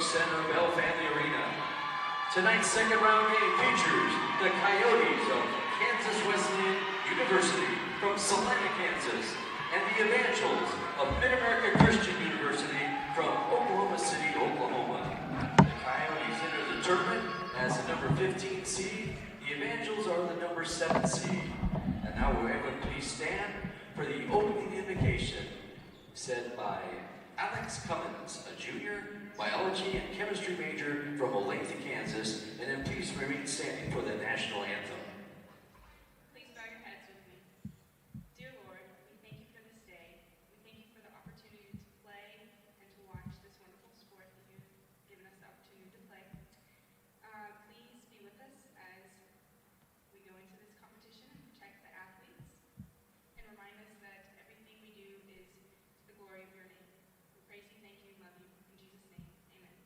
Center Bell Family Arena. Tonight's second round game features the Coyotes of Kansas Wesleyan University from Salina, Kansas, and the Evangels of Mid-America Christian University from Oklahoma City, Oklahoma. The Coyotes enter the tournament as the number 15 seed. The Evangels are the number 7 seed. And now will everyone please stand for the opening invocation said by Alex Cummins, a junior, biology and chemistry major from Olathe, Kansas, and then please remain standing for the national anthem. Please bow your heads with me. Dear Lord, we thank you for this day. We thank you for the opportunity to play and to watch this wonderful sport that you've given us the opportunity to play. Please be with us as we go into this competition and protect the athletes and remind us that everything we do is to the glory of your name. We praise you, thank you, and love you. In Jesus' name, amen.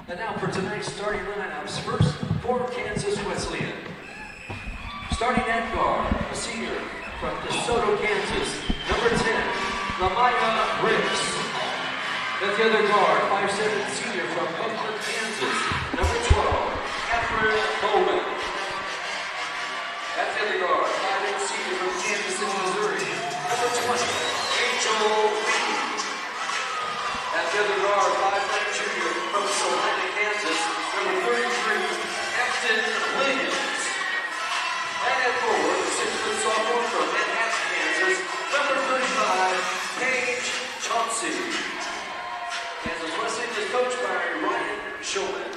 And now for tonight's starting lineups. First, for Kansas Wesleyan. Starting at guard, a senior from DeSoto, Kansas, number 10, NAIA Briggs. At the other guard, 5'7" senior from Buckland, Kansas, number 12, Catherine Bowman. At the other guard, 5'8" senior from Kansas City, Missouri, number 20, Rachel Lee. At the other guard, 5'9" junior from Salina, Kansas, number 33, Afton Williams. And at forward, the 6-foot sophomore from Manhattan, Kansas, number 35, Paige Chauncey. Kansas Wesleyan is coached by Ryan Shulman.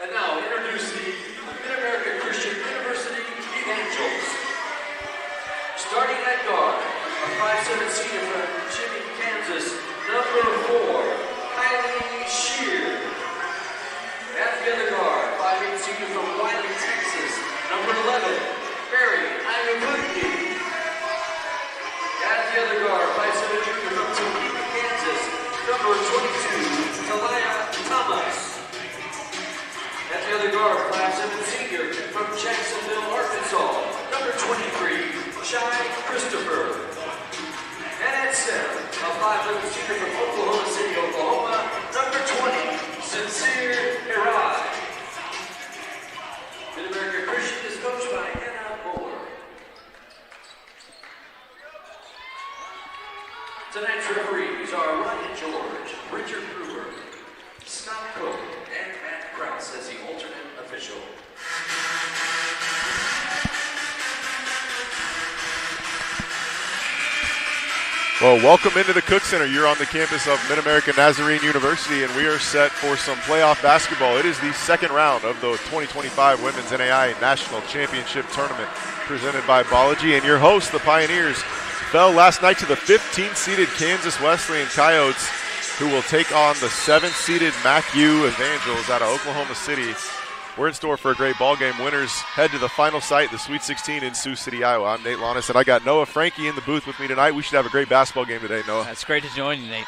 And now introduce the Mid-America Christian University Evangels. Starting at guard, a 5'7" senior from Jimmy, Kansas, number 4, Kylie Shear. At the other guard, 5'8" senior from Wiley, Texas, number 11, Barry Ayabuki. At the other guard, 5'7" junior from Topeka, Kansas, number 22, Talia Thomas. At the other guard, 5'7" senior from Jacksonville, Arkansas, number 23, Shai Christopher. And at center, a 5'11" senior from Oklahoma City, Oklahoma, number 20, Sincere Herai. Mid-America Christian is coached by Hannah Moore. Tonight's referees are Ryan George, Richard Brewer, Scott Cook, and Matt Krause as the alternate official. Well, welcome into the Cook Center. You're on the campus of Mid-America Nazarene University, and we are set for some playoff basketball. It is the second round of the 2025 Women's NAIA National Championship Tournament presented by Balaji. And your hosts, the Pioneers, fell last night to the 15th-seeded Kansas Wesleyan Coyotes, who will take on the 7th-seeded MacU Evangels out of Oklahoma City. We're in store for a great ball game. Winners head to the final site, the Sweet 16 in Sioux City, Iowa. I'm Nate Launis, and I got Noah Frankie in the booth with me tonight. We should have a great basketball game today, Noah. It's great to join you, Nate.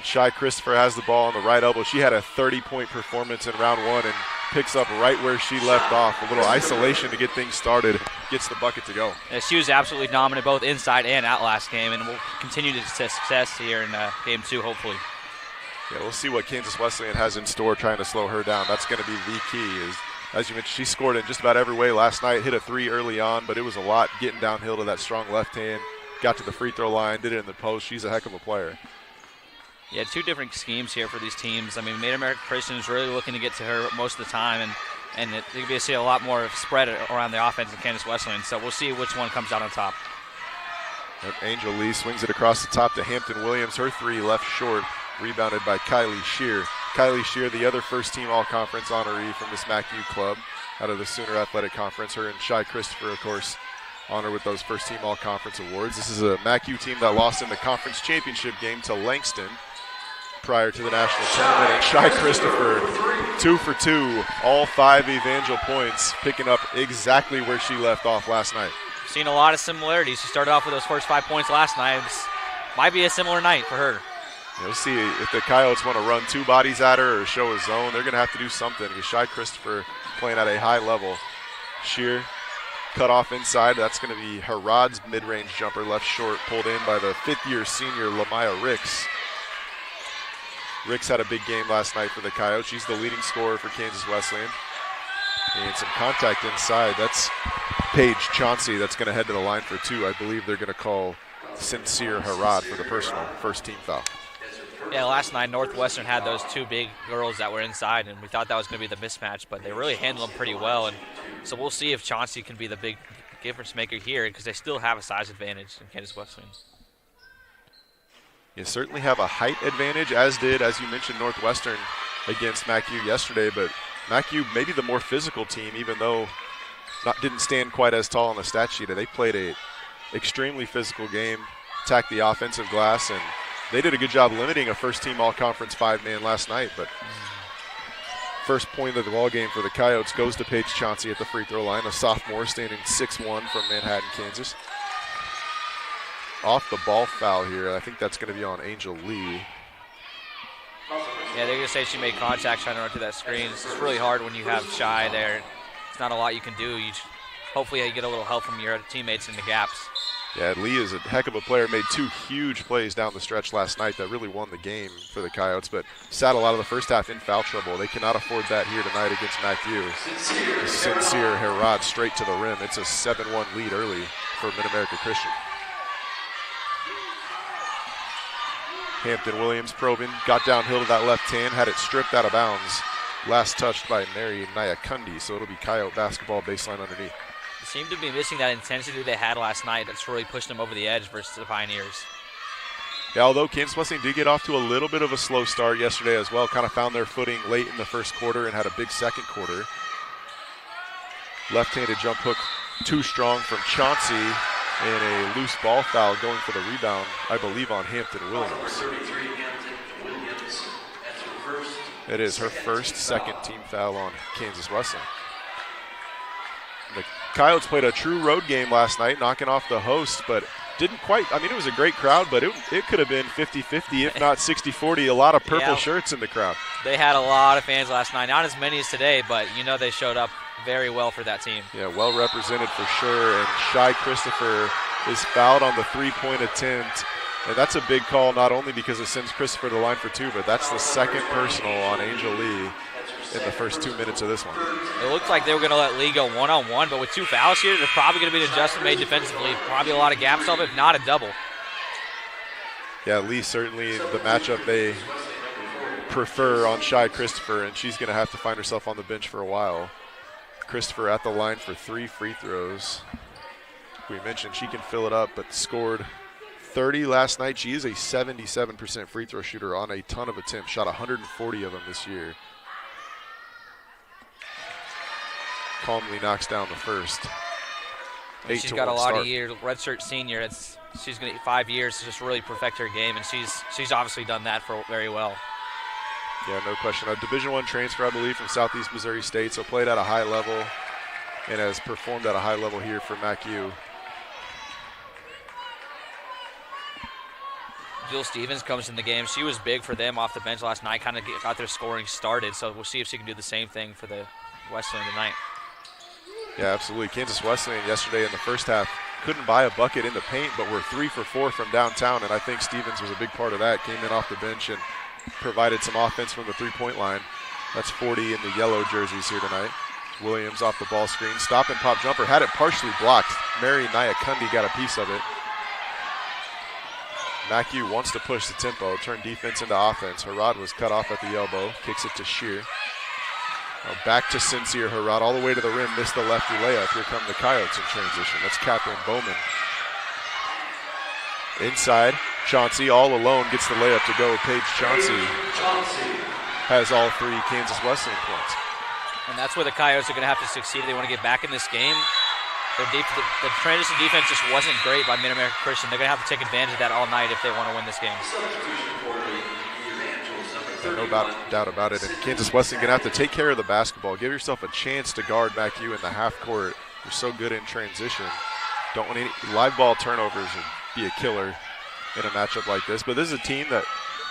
Shy Christopher has the ball on the right elbow. She had a 30-point performance in round 1 and picks up right where she left off. A little isolation to get things started, gets the bucket to go. Yeah, she was absolutely dominant both inside and out last game, and will continue to success here in game 2, hopefully. Yeah, we'll see what Kansas Wesleyan has in store trying to slow her down. That's going to be the key. As you mentioned, she scored in just about every way last night, hit a 3 early on, but it was a lot getting downhill to that strong left hand, got to the free throw line, did it in the post. She's a heck of a player. Yeah, 2 different schemes here for these teams. I mean, Mid-America Christian is really looking to get to her most of the time, and you're going to see a lot more of spread around the offense in Kansas Wesleyan, so we'll see which one comes out on top. Angel Lee swings it across the top to Hampton Williams. Her 3 left short, rebounded by Kylie Shear. Kylie Shear, the other first-team All-Conference honoree from this MACU club out of the Sooner Athletic Conference. Her and Shy Christopher, of course, honored with those first-team All-Conference awards. This is a MACU team that lost in the conference championship game to Langston prior to the national tournament. And Shy Christopher, 2 for 2, all 5 Evangel points, picking up exactly where she left off last night. Seen a lot of similarities. She started off with those first 5 points last night. This might be a similar night for her. We'll see if the Coyotes want to run 2 bodies at her or show a zone. They're going to have to do something because Shy Christopher playing at a high level. Shear cut off inside. That's going to be Harad's mid-range jumper, left short, pulled in by the 5th-year senior Lamaya Ricks. Ricks had a big game last night for the Coyotes. She's the leading scorer for Kansas Wesleyan. And some contact inside. That's Paige Chauncey that's going to head to the line for 2. I believe they're going to call Sincere Harad for the personal first-team foul. Yeah, last night Northwestern had those 2 big girls that were inside, and we thought that was going to be the mismatch, but they really handled them pretty well. And so we'll see if Chauncey can be the big difference maker here because they still have a size advantage in Kansas Wesleyan. You certainly have a height advantage, as did, as you mentioned, Northwestern against MACU yesterday, but MACU maybe the more physical team, even though didn't stand quite as tall on the stat sheet. They played a extremely physical game, attacked the offensive glass, and they did a good job limiting a first-team all-conference 5-man last night. But first point of the ball game for the Coyotes goes to Paige Chauncey at the free throw line, a sophomore standing 6'1" from Manhattan, Kansas. Off the ball foul here. I think that's going to be on Angel Lee. Yeah, they're going to say she made contact trying to run through that screen. It's really hard when you have Shy there. It's not a lot you can do. Hopefully you get a little help from your teammates in the gaps. Yeah, Lee is a heck of a player. Made 2 huge plays down the stretch last night that really won the game for the Coyotes, but sat a lot of the first half in foul trouble. They cannot afford that here tonight against MACU. Sincere Herod straight to the rim. It's a 7-1 lead early for Mid-America Christian. Hampton Williams probing, got downhill to that left hand, had it stripped out of bounds. Last touched by Mary Nyakundi, so it'll be Coyote basketball baseline underneath. They seem to be missing that intensity they had last night. That's really pushed them over the edge versus the Pioneers. Yeah, although Kansas Wesleyan did get off to a little bit of a slow start yesterday as well, kind of found their footing late in the first quarter and had a big second quarter. Left-handed jump hook too strong from Chauncey, and a loose ball foul going for the rebound, I believe, on Hampton Williams. It is her first second-team foul on Kansas Wesleyan. The Coyotes played a true road game last night, knocking off the host, but didn't quite. I mean, it was a great crowd, but it could have been 50-50, if not 60-40. A lot of purple shirts in the crowd. They had a lot of fans last night. Not as many as today, but they showed up very well for that team. Yeah, well represented for sure. And Shy Christopher is fouled on the 3-point attempt. And that's a big call, not only because it sends Christopher to the line for 2, but that's the second personal on Angel Lee in the first 2 minutes of this one. It looked like they were going to let Lee go one-on-one, but with 2 fouls here, they're probably going to be an adjustment made defensively. Probably a lot of gaps off, if not a double. Yeah, Lee certainly the matchup they prefer on Shy Christopher, and she's going to have to find herself on the bench for a while. Christopher at the line for 3 free throws. We mentioned she can fill it up, but scored 30 last night. She is a 77% free throw shooter on a ton of attempts, shot 140 of them this year. Calmly knocks down the first. She's got a lot of years, redshirt senior. She's going to get 5 years to just really perfect her game, and she's obviously done that very well. Yeah, no question. A Division I transfer, I believe, from Southeast Missouri State, so played at a high level and has performed at a high level here for MACU. Jill Stevens comes in the game. She was big for them off the bench last night, kind of got their scoring started. So we'll see if she can do the same thing for the Wesleyan tonight. Yeah, absolutely. Kansas Wesleyan yesterday in the first half couldn't buy a bucket in the paint, but were 3 for 4 from downtown, and I think Stevens was a big part of that. Came in off the bench and provided some offense from the three-point line. That's 40 in the yellow jerseys here tonight. Williams off the ball screen. Stop and pop jumper. Had it partially blocked. Mary NAIA got a piece of it. Mackey wants to push the tempo, turn defense into offense. Harrod was cut off at the elbow. Kicks it to Shear. Now back to Sincere. Harrod all the way to the rim. Missed the lefty layup. Here come the Coyotes in transition. That's Catherine Bowman. Inside, Chauncey all alone gets the layup to go. Paige Chauncey has all 3 Kansas Wesleyan points. And that's where the Coyotes are going to have to succeed if they want to get back in this game. The transition defense just wasn't great by Mid-America Christian. They're going to have to take advantage of that all night if they want to win this game. No doubt about it. And Kansas Wesleyan going to have to take care of the basketball. Give yourself a chance to guard MacU in the half court. You're so good in transition. Don't want any live ball turnovers would be a killer in a matchup like this. But this is a team that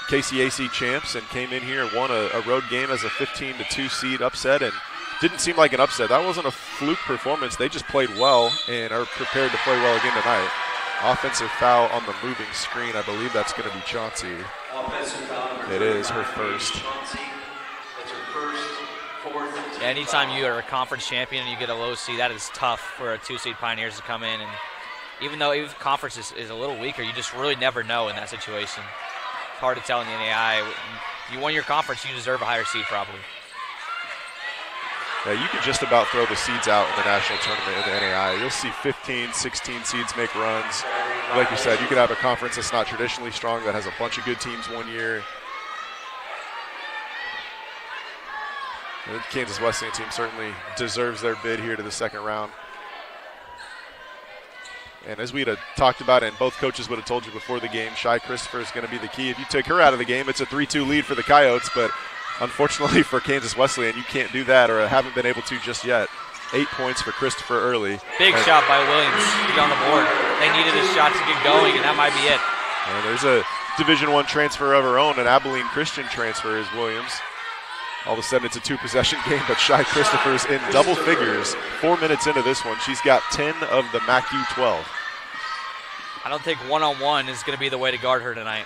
KCAC champs and came in here and won a road game as a 15-2 seed upset, and didn't seem like an upset. That wasn't a fluke performance. They just played well and are prepared to play well again tonight. Offensive foul on the moving screen. I believe that's going to be Chauncey. It is her first. Yeah, anytime you are a conference champion and you get a low seed, that is tough for a 2-seed Pioneers to come in. And even though conference is a little weaker, you just really never know in that situation. It's hard to tell in the NAIA. You won your conference, you deserve a higher seed probably. Yeah, you can just about throw the seeds out in the national tournament in the NAIA. You'll see 15, 16 seeds make runs. Like you said, you could have a conference that's not traditionally strong that has a bunch of good teams one year. The Kansas Wesleyan team certainly deserves their bid here to the second round. And as we'd have talked about, and both coaches would have told you before the game, Shy Christopher is going to be the key. If you take her out of the game, it's a 3-2 lead for the Coyotes, but unfortunately for Kansas Wesleyan, you can't do that, or haven't been able to just yet. 8 points for Christopher early. Big shot by Williams to get on the board. They needed his shot to get going, and that might be it. And there's a Division I transfer of her own, an Abilene Christian transfer is Williams. All of a sudden, it's a 2-possession game, but Shy Christopher's in double figures. 4 minutes into this one, she's got 10 of the MacU 12. I don't think one-on-one is going to be the way to guard her tonight.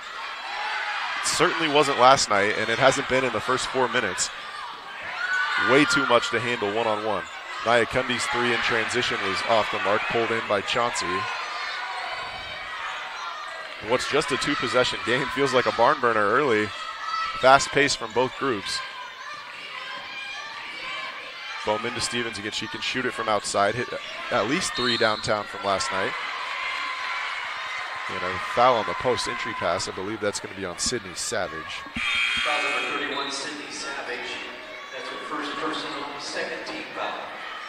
It certainly wasn't last night, and it hasn't been in the first 4 minutes. Way too much to handle one-on-one. Nia Cundy's 3 in transition was off the mark, pulled in by Chauncey. What's just a 2-possession game feels like a barn burner early. Fast pace from both groups. Bowman to Stevens again. She can shoot it from outside. Hit at least 3 downtown from last night. And a foul on the post entry pass. I believe that's going to be on Sydney Savage. Foul number 31, Sydney Savage. That's her first personal, second team foul.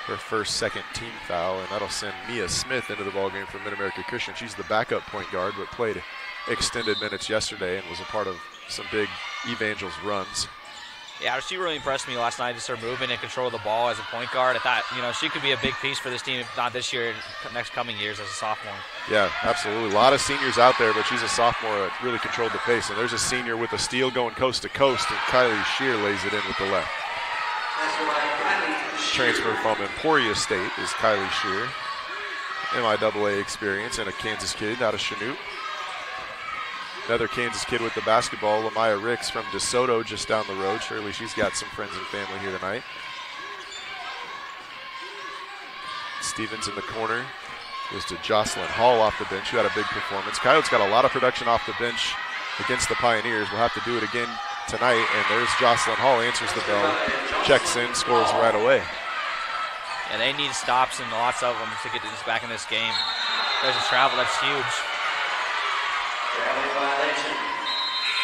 Her first second team foul, and that'll send Mia Smith into the ballgame for Mid-America Christian. She's the backup point guard, but played extended minutes yesterday and was a part of some big Evangels runs. Yeah, she really impressed me last night, just her movement and control of the ball as a point guard. I thought, she could be a big piece for this team, if not this year, next coming years as a sophomore. Yeah, absolutely. A lot of seniors out there, but she's a sophomore that really controlled the pace. And there's a senior with a steal going coast to coast, and Kylie Shear lays it in with the left. Transfer from Emporia State is Kylie Shear. MIAA experience and a Kansas kid out of Chanute. Another Kansas kid with the basketball, Lamaya Ricks from DeSoto, just down the road. Surely she's got some friends and family here tonight. Stevens in the corner. Goes to Jocelyn Hall off the bench, who had a big performance. Coyotes got a lot of production off the bench against the Pioneers. We'll have to do it again tonight. And there's Jocelyn Hall, answers the bell, checks in, scores right away. Yeah, they need stops and lots of them to get this back in this game. There's a travel, that's huge.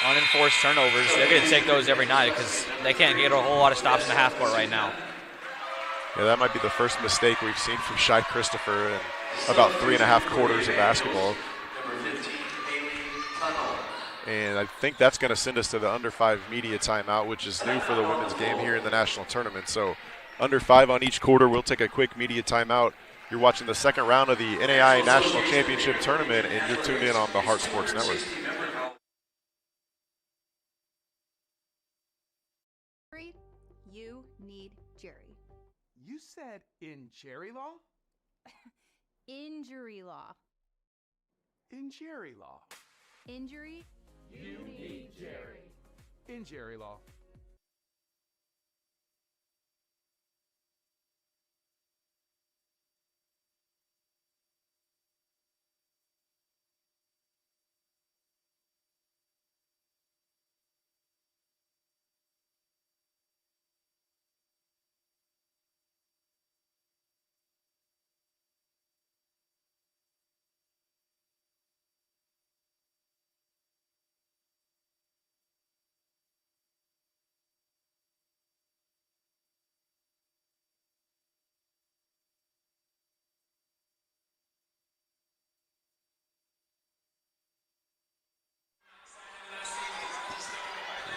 Unenforced turnovers, they're going to take those every night because they can't get a whole lot of stops in the half court right now. Yeah, that might be the first mistake we've seen from Shy Christopher in about 3.5 quarters of basketball. And I think that's going to send us to the under 5 media timeout, which is new for the women's game here in the national tournament. So under 5 on each quarter. We'll take a quick media timeout. You're watching the second round of the NAIA National Championship Tournament, and you're tuned in on the Heart Sports Network. You need Jerry. You said in Jerry law? Injury law. In Jerry law. Injury? You need Jerry. In Jerry law.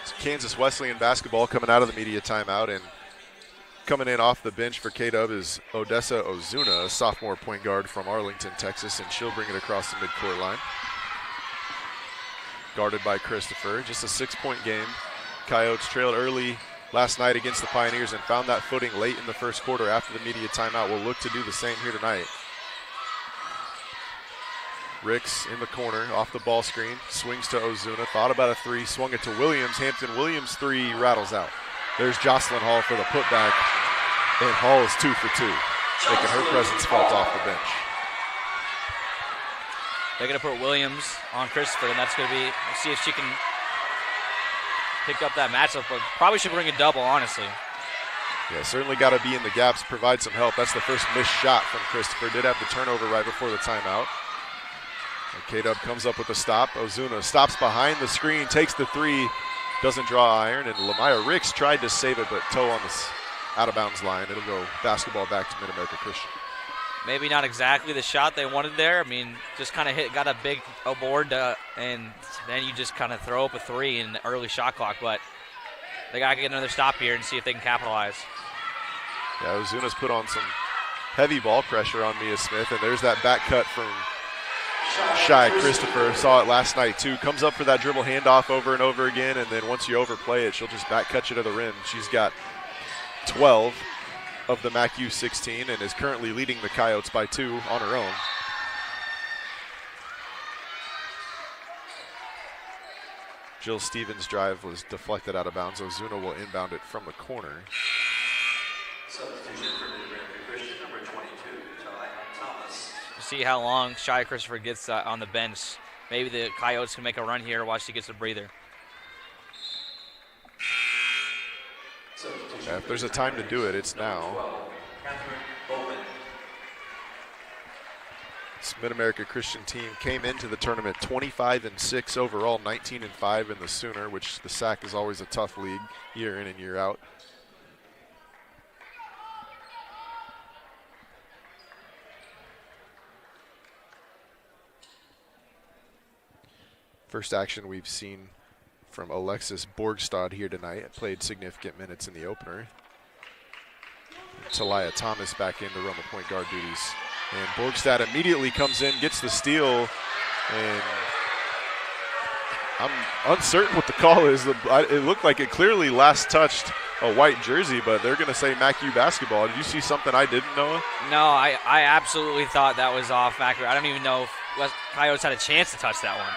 It's Kansas Wesleyan basketball coming out of the media timeout, and coming in off the bench for K-Dub is Odessa Ozuna, a sophomore point guard from Arlington, Texas, and she'll bring it across the midcourt line. Guarded by Christopher. Just a 6-point game. Coyotes trailed early last night against the Pioneers and found that footing late in the first quarter after the media timeout. Will look to do the same here tonight. Ricks in the corner, off the ball screen, swings to Ozuna, thought about a three, swung it to Williams. Hampton Williams' three rattles out. There's Jocelyn Hall for the putback, and Hall is 2 for 2, making her presence felt off the bench. They're going to put Williams on Christopher, and that's going to be, we'll see if she can pick up that matchup, but probably should bring a double, honestly. Yeah, certainly got to be in the gaps, provide some help. That's the first missed shot from Christopher. Did have the turnover right before the timeout. And K-Dub comes up with a stop. Ozuna stops behind the screen, takes the three, doesn't draw iron, and Lamaya Ricks tried to save it, but toe on this out-of-bounds line. It'll go basketball back to Mid-America Christian. Maybe not exactly the shot they wanted there. I mean, just kind of got a big board, and then you just kind of throw up a three in the early shot clock, but they got to get another stop here and see if they can capitalize. Yeah, Ozuna's put on some heavy ball pressure on Mia Smith, and there's that back cut from Shy Christopher. Saw it last night too. Comes up for that dribble handoff over and over again, and then once you overplay it, she'll just back cut you to the rim. She's got 12 of the MAC U16 and is currently leading the Coyotes by 2 on her own. Jill Stevens' drive was deflected out of bounds. Ozuna will inbound it from the corner. Substitution for Mid-America Christian, number 22, Ty Thomas. See how long Shy Christopher gets on the bench. Maybe the Coyotes can make a run here while she gets a breather. Yeah, if there's a time to do it, it's now. This Mid-America Christian team came into the tournament 25-6 overall, 19-5 in the Sooner, which the SAC is always a tough league year in and year out. First action we've seen from Alexis Borgstad here tonight. Played significant minutes in the opener. Talia Thomas back into Roma point guard duties. And Borgstad immediately comes in, gets the steal, and I'm uncertain what the call is. It looked like it clearly last touched a white jersey, but they're going to say MACU basketball. Did you see something I didn't know? No, I absolutely thought that was off MACU. I don't even know if Coyotes had a chance to touch that one.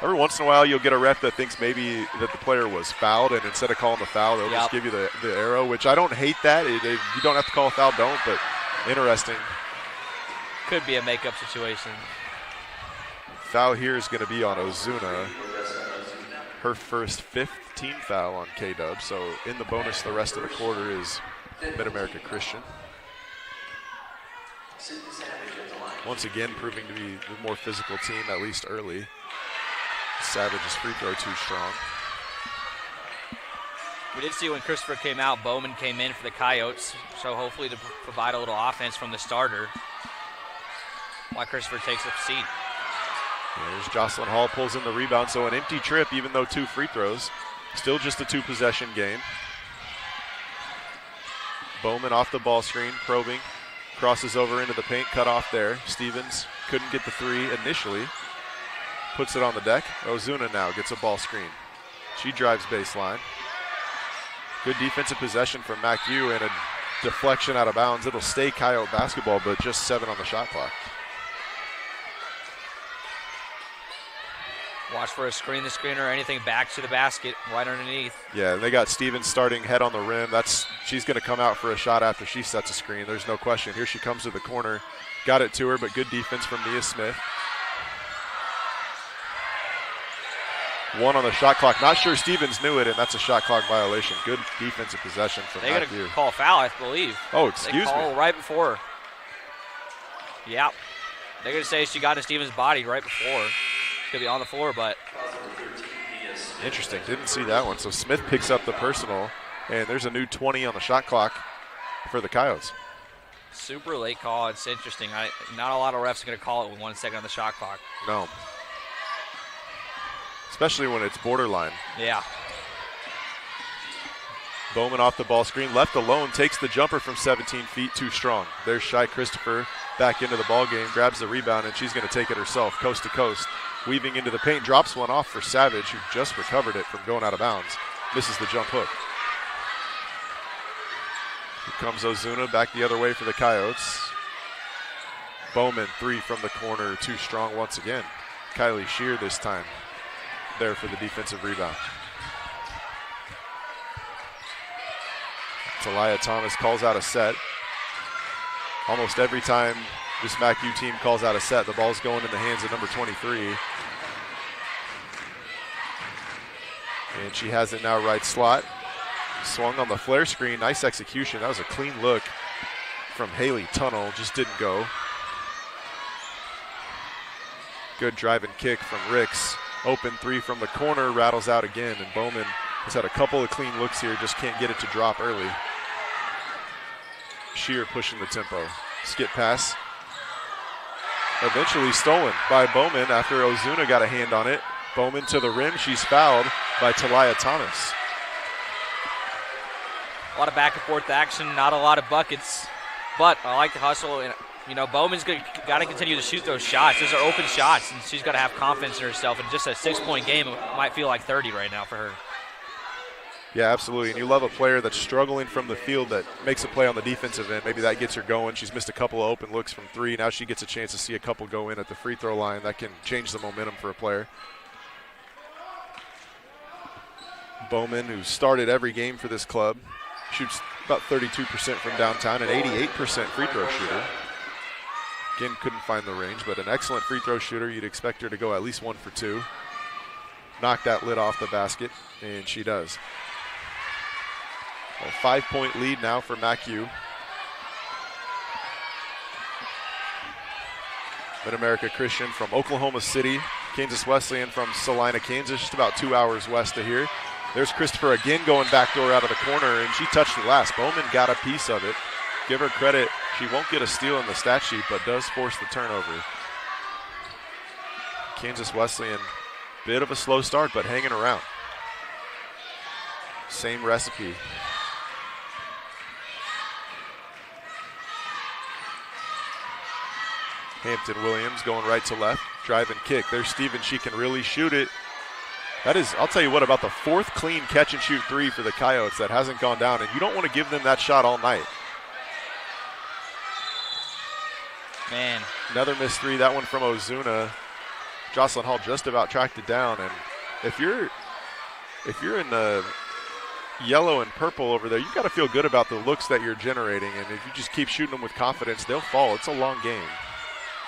Every once in a while, you'll get a ref that thinks maybe that the player was fouled, and instead of calling the foul, they'll just give you the arrow, which I don't hate that. You don't have to call a foul, don't, but interesting. Could be a makeup situation. Foul here is going to be on Ozuna. Her first 15th foul on K-Dub, so in the bonus the rest of the quarter is Mid-America Christian. Once again, proving to be the more physical team, at least early. Savage's free throw too strong. We did see when Christopher came out, Bowman came in for the Coyotes, so hopefully to provide a little offense from the starter while Christopher takes a seat. There's Jocelyn Hall, pulls in the rebound, so an empty trip even though 2 free throws. Still just a 2-possession game. Bowman off the ball screen, probing, crosses over into the paint, cut off there. Stevens couldn't get the 3 initially. Puts it on the deck. Ozuna now gets a ball screen. She drives baseline. Good defensive possession from MacU and a deflection out of bounds. It'll stay Coyote basketball, but just 7 on the shot clock. Watch for a screen the screen or anything back to the basket right underneath. Yeah, and they got Stevens starting head on the rim. She's going to come out for a shot after she sets a screen. There's no question. Here she comes to the corner. Got it to her, but good defense from Nia Smith. 1 on the shot clock. Not sure Stevens knew it, and that's a shot clock violation. Good defensive possession from They're going MacU. to call a foul, I believe. Oh, excuse they call me. right before. Yeah. They're going to say she got in Stevens' body right before. Could be on the floor, but interesting. Didn't see that one. So Smith picks up the personal, and there's a new 20 on the shot clock for the Coyotes. Super late call. It's interesting. Not a lot of refs are going to call it with 1 second on the shot clock. No. Especially when it's borderline. Yeah. Bowman off the ball screen, left alone, takes the jumper from 17 feet, too strong. There's Shy Christopher back into the ball game, grabs the rebound, and she's going to take it herself, coast to coast. Weaving into the paint, drops one off for Savage, who just recovered it from going out of bounds. Misses the jump hook. Here comes Ozuna back the other way for the Coyotes. Bowman, 3 from the corner, too strong once again. Kylie Shear this time there for the defensive rebound. Talia Thomas calls out a set. Almost every time this MacU team calls out a set, the ball's going in the hands of number 23. And she has it now right slot. Swung on the flare screen, nice execution. That was a clean look from Haley Tunnel, just didn't go. Good drive and kick from Ricks. Open 3 from the corner, rattles out again, and Bowman has had a couple of clean looks here, just can't get it to drop early. Shear pushing the tempo. Skip pass. Eventually stolen by Bowman after Ozuna got a hand on it. Bowman to the rim. She's fouled by Talia Thomas. A lot of back and forth action, not a lot of buckets, but I like the hustle. And Bowman's got to continue to shoot those shots. Those are open shots, and she's got to have confidence in herself. And just a 6-point game, it might feel like 30 right now for her. Yeah, absolutely. And you love a player that's struggling from the field that makes a play on the defensive end. Maybe that gets her going. She's missed a couple of open looks from 3. Now she gets a chance to see a couple go in at the free throw line. That can change the momentum for a player. Bowman, who started every game for this club, shoots about 32% from downtown, an 88% free throw shooter. Again, couldn't find the range, but an excellent free throw shooter. You'd expect her to go at least 1 for 2. Knock that lid off the basket, and she does. A 5-point lead now for MacU. Mid-America Christian from Oklahoma City. Kansas Wesleyan from Salina, Kansas, just about 2 hours west of here. There's Christopher again going backdoor out of the corner, and she touched it last. Bowman got a piece of it. Give her credit. She won't get a steal in the stat sheet, but does force the turnover. Kansas Wesleyan, bit of a slow start, but hanging around. Same recipe. Hampton Williams going right to left. Drive and kick. There's Stevens. She can really shoot it. That is, I'll tell you what, about the 4th clean catch and shoot 3 for the Coyotes that hasn't gone down, and you don't want to give them that shot all night. Man. Another missed 3, that one from Ozuna. Jocelyn Hall just about tracked it down, and if you're in the yellow and purple over there, you've got to feel good about the looks that you're generating, and if you just keep shooting them with confidence, they'll fall. It's a long game.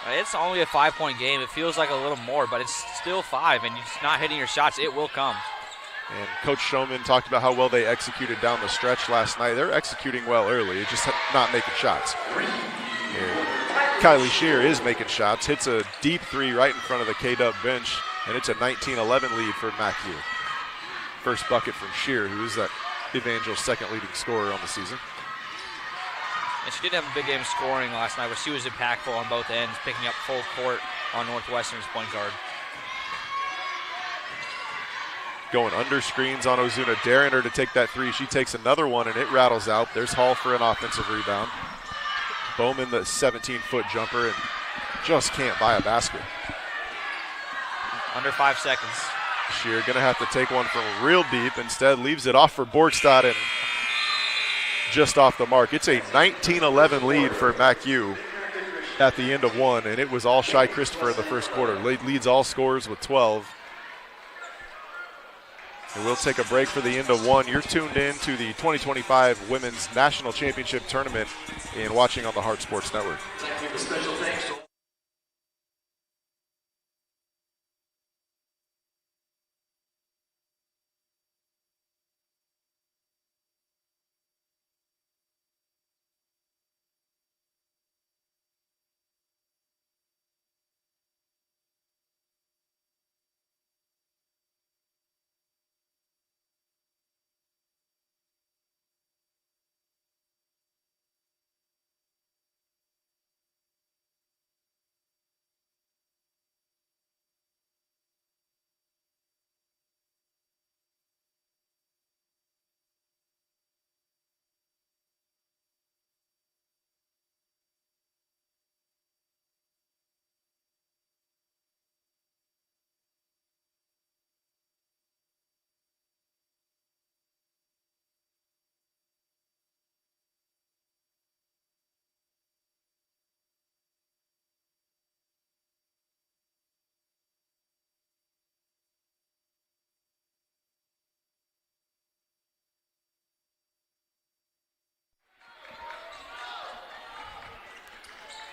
It's only a 5-point game. It feels like a little more, but it's still 5, and you're just not hitting your shots. It will come. And Coach Showman talked about how well they executed down the stretch last night. They're executing well early, it's just not making shots. And Kylie Shear is making shots, hits a deep 3 right in front of the K-Dub bench, and it's a 19-11 lead for MacU. First bucket from Shear, who is that Evangel's 2nd leading scorer on the season. And she did have a big game scoring last night, but she was impactful on both ends, picking up full court on Northwestern's point guard. Going under screens on Ozuna, daring her to take that 3. She takes another one, and it rattles out. There's Hall for an offensive rebound. Bowman, the 17-foot jumper, and just can't buy a basket. Under 5 seconds. Shear going to have to take one from real deep. Instead, leaves it off for Borgstad, and just off the mark. It's a 19-11 lead for MacU at the end of one, and it was all Shy Christopher in the first quarter. Leads all scorers with 12. And we'll take a break for the end of one. You're tuned in to the 2025 Women's National Championship Tournament and watching on the Heart Sports Network. Special thanks to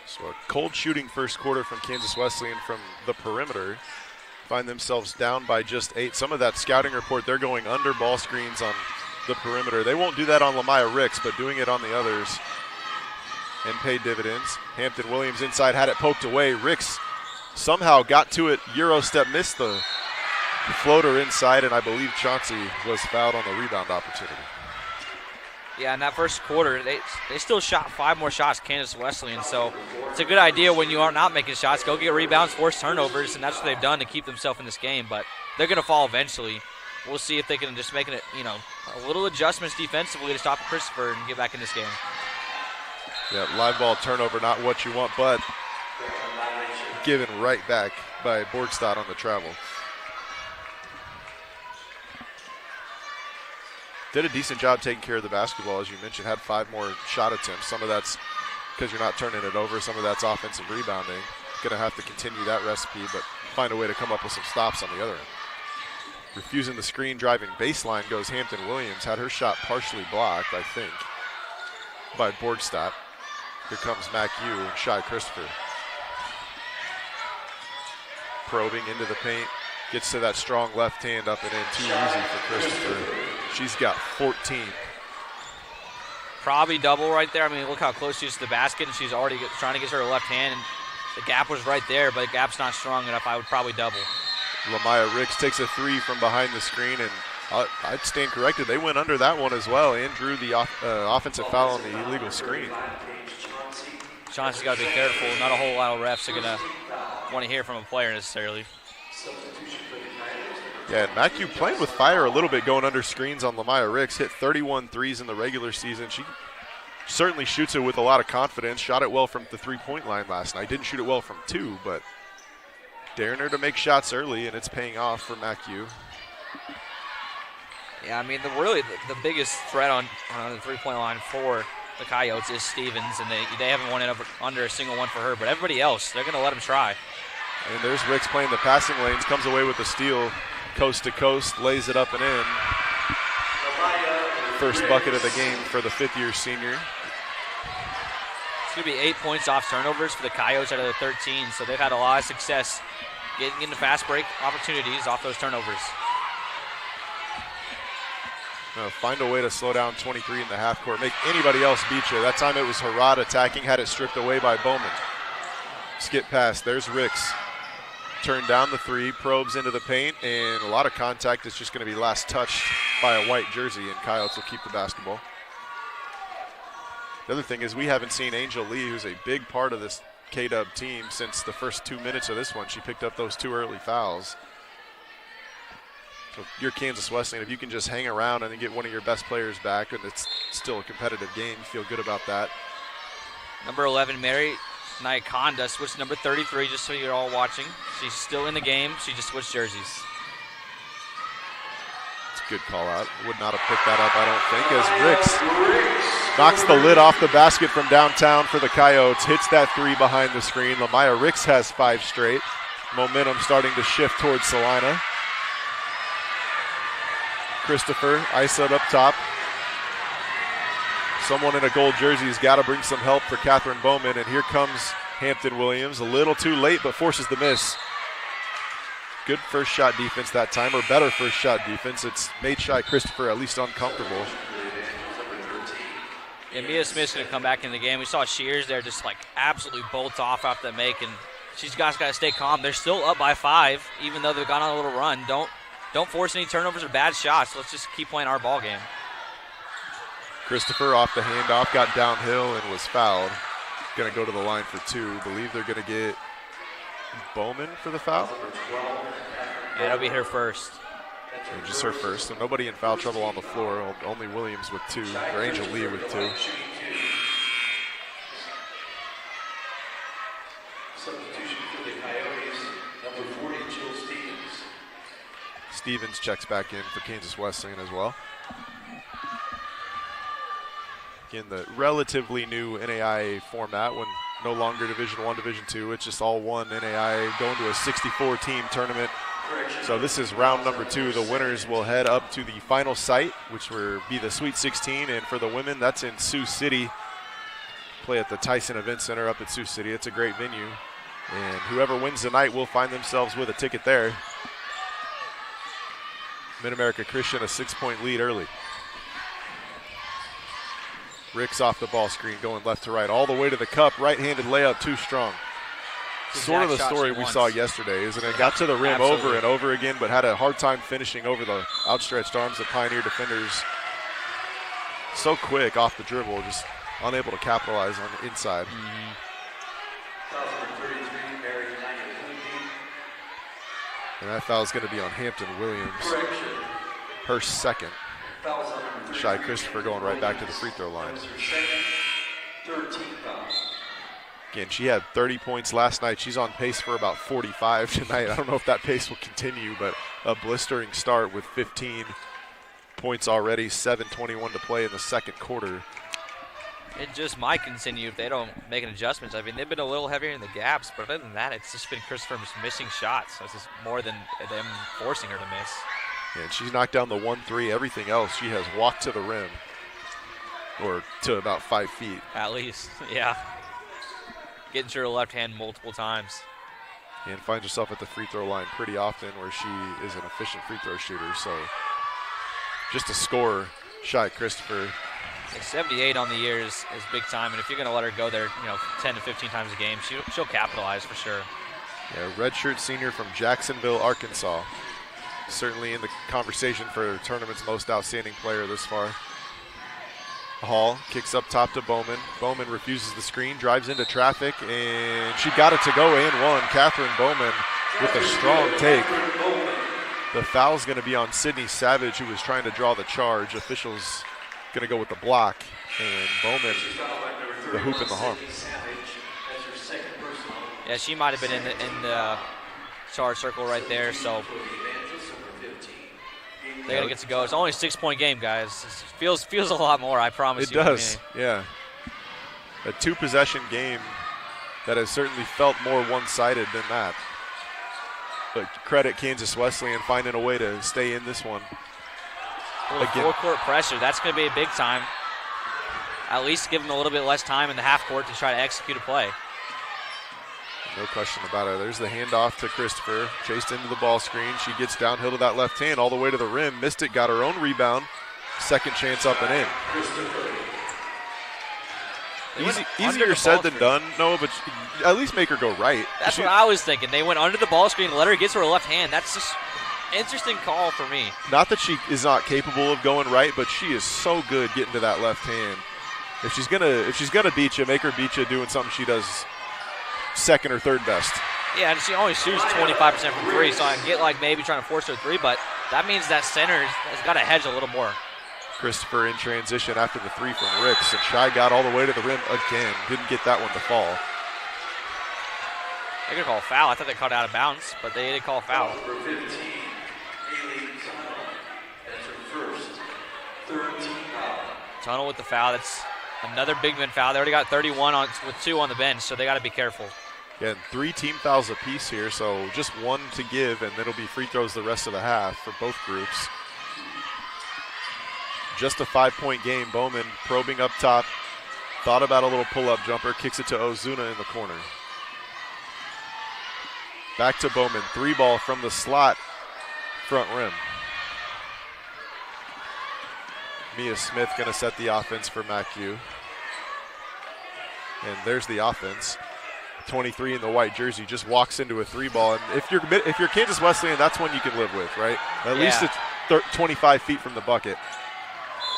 So a cold shooting first quarter from Kansas Wesleyan from the perimeter. Find themselves down by just 8. Some of that scouting report, they're going under ball screens on the perimeter. They won't do that on Lamaya Ricks, but doing it on the others and paid dividends. Hampton Williams inside had it poked away. Ricks somehow got to it. Euro step, missed the floater inside, and I believe Chauncey was fouled on the rebound opportunity. Yeah, in that first quarter, they still shot 5 more shots, Kansas Wesleyan, so it's a good idea when you are not making shots. Go get rebounds, force turnovers, and that's what they've done to keep themselves in this game, but they're going to fall eventually. We'll see if they can just make it, a little adjustments defensively to stop Christopher and get back in this game. Yeah, live ball turnover, not what you want, but given right back by Borgstad on the travel. Did a decent job taking care of the basketball, as you mentioned. Had 5 more shot attempts. Some of that's because you're not turning it over. Some of that's offensive rebounding. Going to have to continue that recipe, but find a way to come up with some stops on the other end. Refusing the screen, driving baseline goes Hampton Williams. Had her shot partially blocked, I think, by Borgstad. Here comes MacU and Shy Christopher. Probing into the paint. Gets to that strong left hand up and in. Too easy for Christopher. She's got 14. Probably double right there. I mean, look how close she is to the basket, and she's already trying to get her left hand. And the gap was right there, but the gap's not strong enough. I would probably double. Lamaya Ricks takes a 3 from behind the screen, and I'd stand corrected. They went under that one as well and drew the offensive foul on the illegal screen. Chauncey's got to be careful. Not a whole lot of refs are going to want to hear from a player necessarily. Yeah, and MacU playing with fire a little bit going under screens on Lamaya Ricks. Hit 31 threes in the regular season. She certainly shoots it with a lot of confidence. Shot it well from the three-point line last night. Didn't shoot it well from 2, but daring her to make shots early, and it's paying off for MacU. Yeah, I mean, the biggest threat on the three-point line for the Coyotes is Stevens, and they haven't won it under a single one for her. But everybody else, they're going to let them try. And there's Ricks playing the passing lanes, comes away with the steal. Coast to coast, lays it up and in. First bucket of the game for the 5th-year senior. It's going to be 8 points off turnovers for the Coyotes out of the 13, so they've had a lot of success getting into fast break opportunities off those turnovers. Find a way to slow down 23 in the half court. Make anybody else beat you. That time it was Harad attacking, had it stripped away by Bowman. Skip pass, there's Ricks. Turned down the 3, probes into the paint, and a lot of contact. It's just going to be last touched by a white jersey, and Coyotes will keep the basketball. The other thing is we haven't seen Angel Lee, who's a big part of this K-Dub team, since the first 2 minutes of this one. She picked up those 2 early fouls. So you're Kansas Wesleyan. If you can just hang around and then get one of your best players back, and it's still a competitive game, you feel good about that. Number 11, Mary Nyakonda switched number 33, just so you're all watching. She's still in the game. She just switched jerseys. It's a good call out. Would not have picked that up, I don't think, as Ricks Knocks the lid off the basket from downtown for the Coyotes. Hits that three behind the screen. Lamaya Ricks has 5 straight. Momentum starting to shift towards Salina. Christopher, Isa up top. Someone in a gold jersey has got to bring some help for Catherine Bowman, and here comes Hampton Williams. A little too late, but forces the miss. Good first shot defense that time, or better first shot defense. It's made Shy Christopher at least uncomfortable. Yeah, Mia Smith's going to come back in the game. We saw Shears there just like absolutely bolt off after the make, and she's got to stay calm. They're still up by 5, even though they've gone on a little run. Don't force any turnovers or bad shots. Let's just keep playing our ball game. Christopher off the handoff, got downhill and was fouled. Going to go to the line for 2. Believe they're going to get Bowman for the foul. Yeah, it'll be her first. So just her first. So nobody in foul trouble on the floor. Only Williams with 2, or Angel Lee with 2. Substitution for the Coyotes, number 40, Jill Stevens. Stevens checks back in for Kansas Wesleyan as well. In the relatively new NAIA format, when no longer Division I, Division II, it's just all one NAIA going to a 64-team tournament. So this is round number 2. The winners will head up to the final site, which will be the Sweet 16, and for the women, that's in Sioux City. Play at the Tyson Event Center up at Sioux City. It's a great venue, and whoever wins the night will find themselves with a ticket there. Mid-America Christian a 6-point lead early. Ricks off the ball screen, going left to right, all the way to the cup. Right-handed layup, too strong. Sort of the story we saw yesterday, isn't it? Got to the rim over and over again, but had a hard time finishing over the outstretched arms of Pioneer defenders. So quick off the dribble, just unable to capitalize on the inside. And that foul is going to be on Hampton Williams. Her second. Shy Christopher going right back to the free throw line. Again, she had 30 points last night. She's on pace for about 45 tonight. I don't know if that pace will continue, but a blistering start with 15 points already, 7:21 to play in the second quarter. It just might continue if they don't make an adjustment. I mean, they've been a little heavier in the gaps, but other than that, it's just been Christopher missing shots. So it's just more than them forcing her to miss. And she's knocked down the 1-3. Everything else, she has walked to the rim, or to about 5 feet. At least, yeah. Getting to her left hand multiple times. And finds herself at the free throw line pretty often, where she is an efficient free throw shooter. So just a scorer, Shy Christopher. 78 on the year is big time, and if you're going to let her go there, 10 to 15 times a game, she'll capitalize for sure. Yeah, redshirt senior from Jacksonville, Arkansas. Certainly in the conversation for the tournament's most outstanding player this far. Hall kicks up top to Bowman. Bowman refuses the screen, drives into traffic, and she got it to go and one. Catherine Bowman with a strong take. The foul's going to be on Sydney Savage, who was trying to draw the charge. Officials going to go with the block, and Bowman the hoop and the harm. Yeah, she might have been in the charge circle right there, so they gotta get to go. It's only a 6-point game, guys. It feels a lot more, I promise you. It does, yeah. A 2-possession game that has certainly felt more one-sided than that. But credit Kansas Wesleyan finding a way to stay in this one. Full-court pressure, that's going to be a big time. At least give them a little bit less time in the half court to try to execute a play. No question about it. There's the handoff to Christopher. Chased into the ball screen. She gets downhill to that left hand all the way to the rim. Missed it, got her own rebound. Second chance up and in. Easier said than done, Noah, but at least make her go right. That's what I was thinking. They went under the ball screen and let her get to her left hand. That's just interesting call for me. Not that she is not capable of going right, but she is so good getting to that left hand. If she's gonna beat you, make her beat you doing something she does second or third best. Yeah, and she only shoots 25% from 3, so I get like maybe trying to force her 3, but that means that center has got to hedge a little more. Christopher in transition after the 3 from Ricks, and Shy got all the way to the rim again. Didn't get that one to fall. They're going to call a foul. I thought they called it out of bounds, but they did call a foul. Number 15, Haley Tunnel. That's her first. 13 foul. Tunnel with the foul. That's Another big man foul. They already got 31 with 2 on the bench, so they got to be careful. Again, 3 team fouls apiece here, so just 1 to give, and it'll be free throws the rest of the half for both groups. Just a 5-point game. Bowman probing up top. Thought about a little pull-up jumper. Kicks it to Ozuna in the corner. Back to Bowman. 3-ball from the slot. Front rim. Mia Smith going to set the offense for MacU. And there's the offense. 23 in the white jersey just walks into a 3-ball. And if you're Kansas Wesleyan, that's one you can live with, right? At least it's 25 feet from the bucket.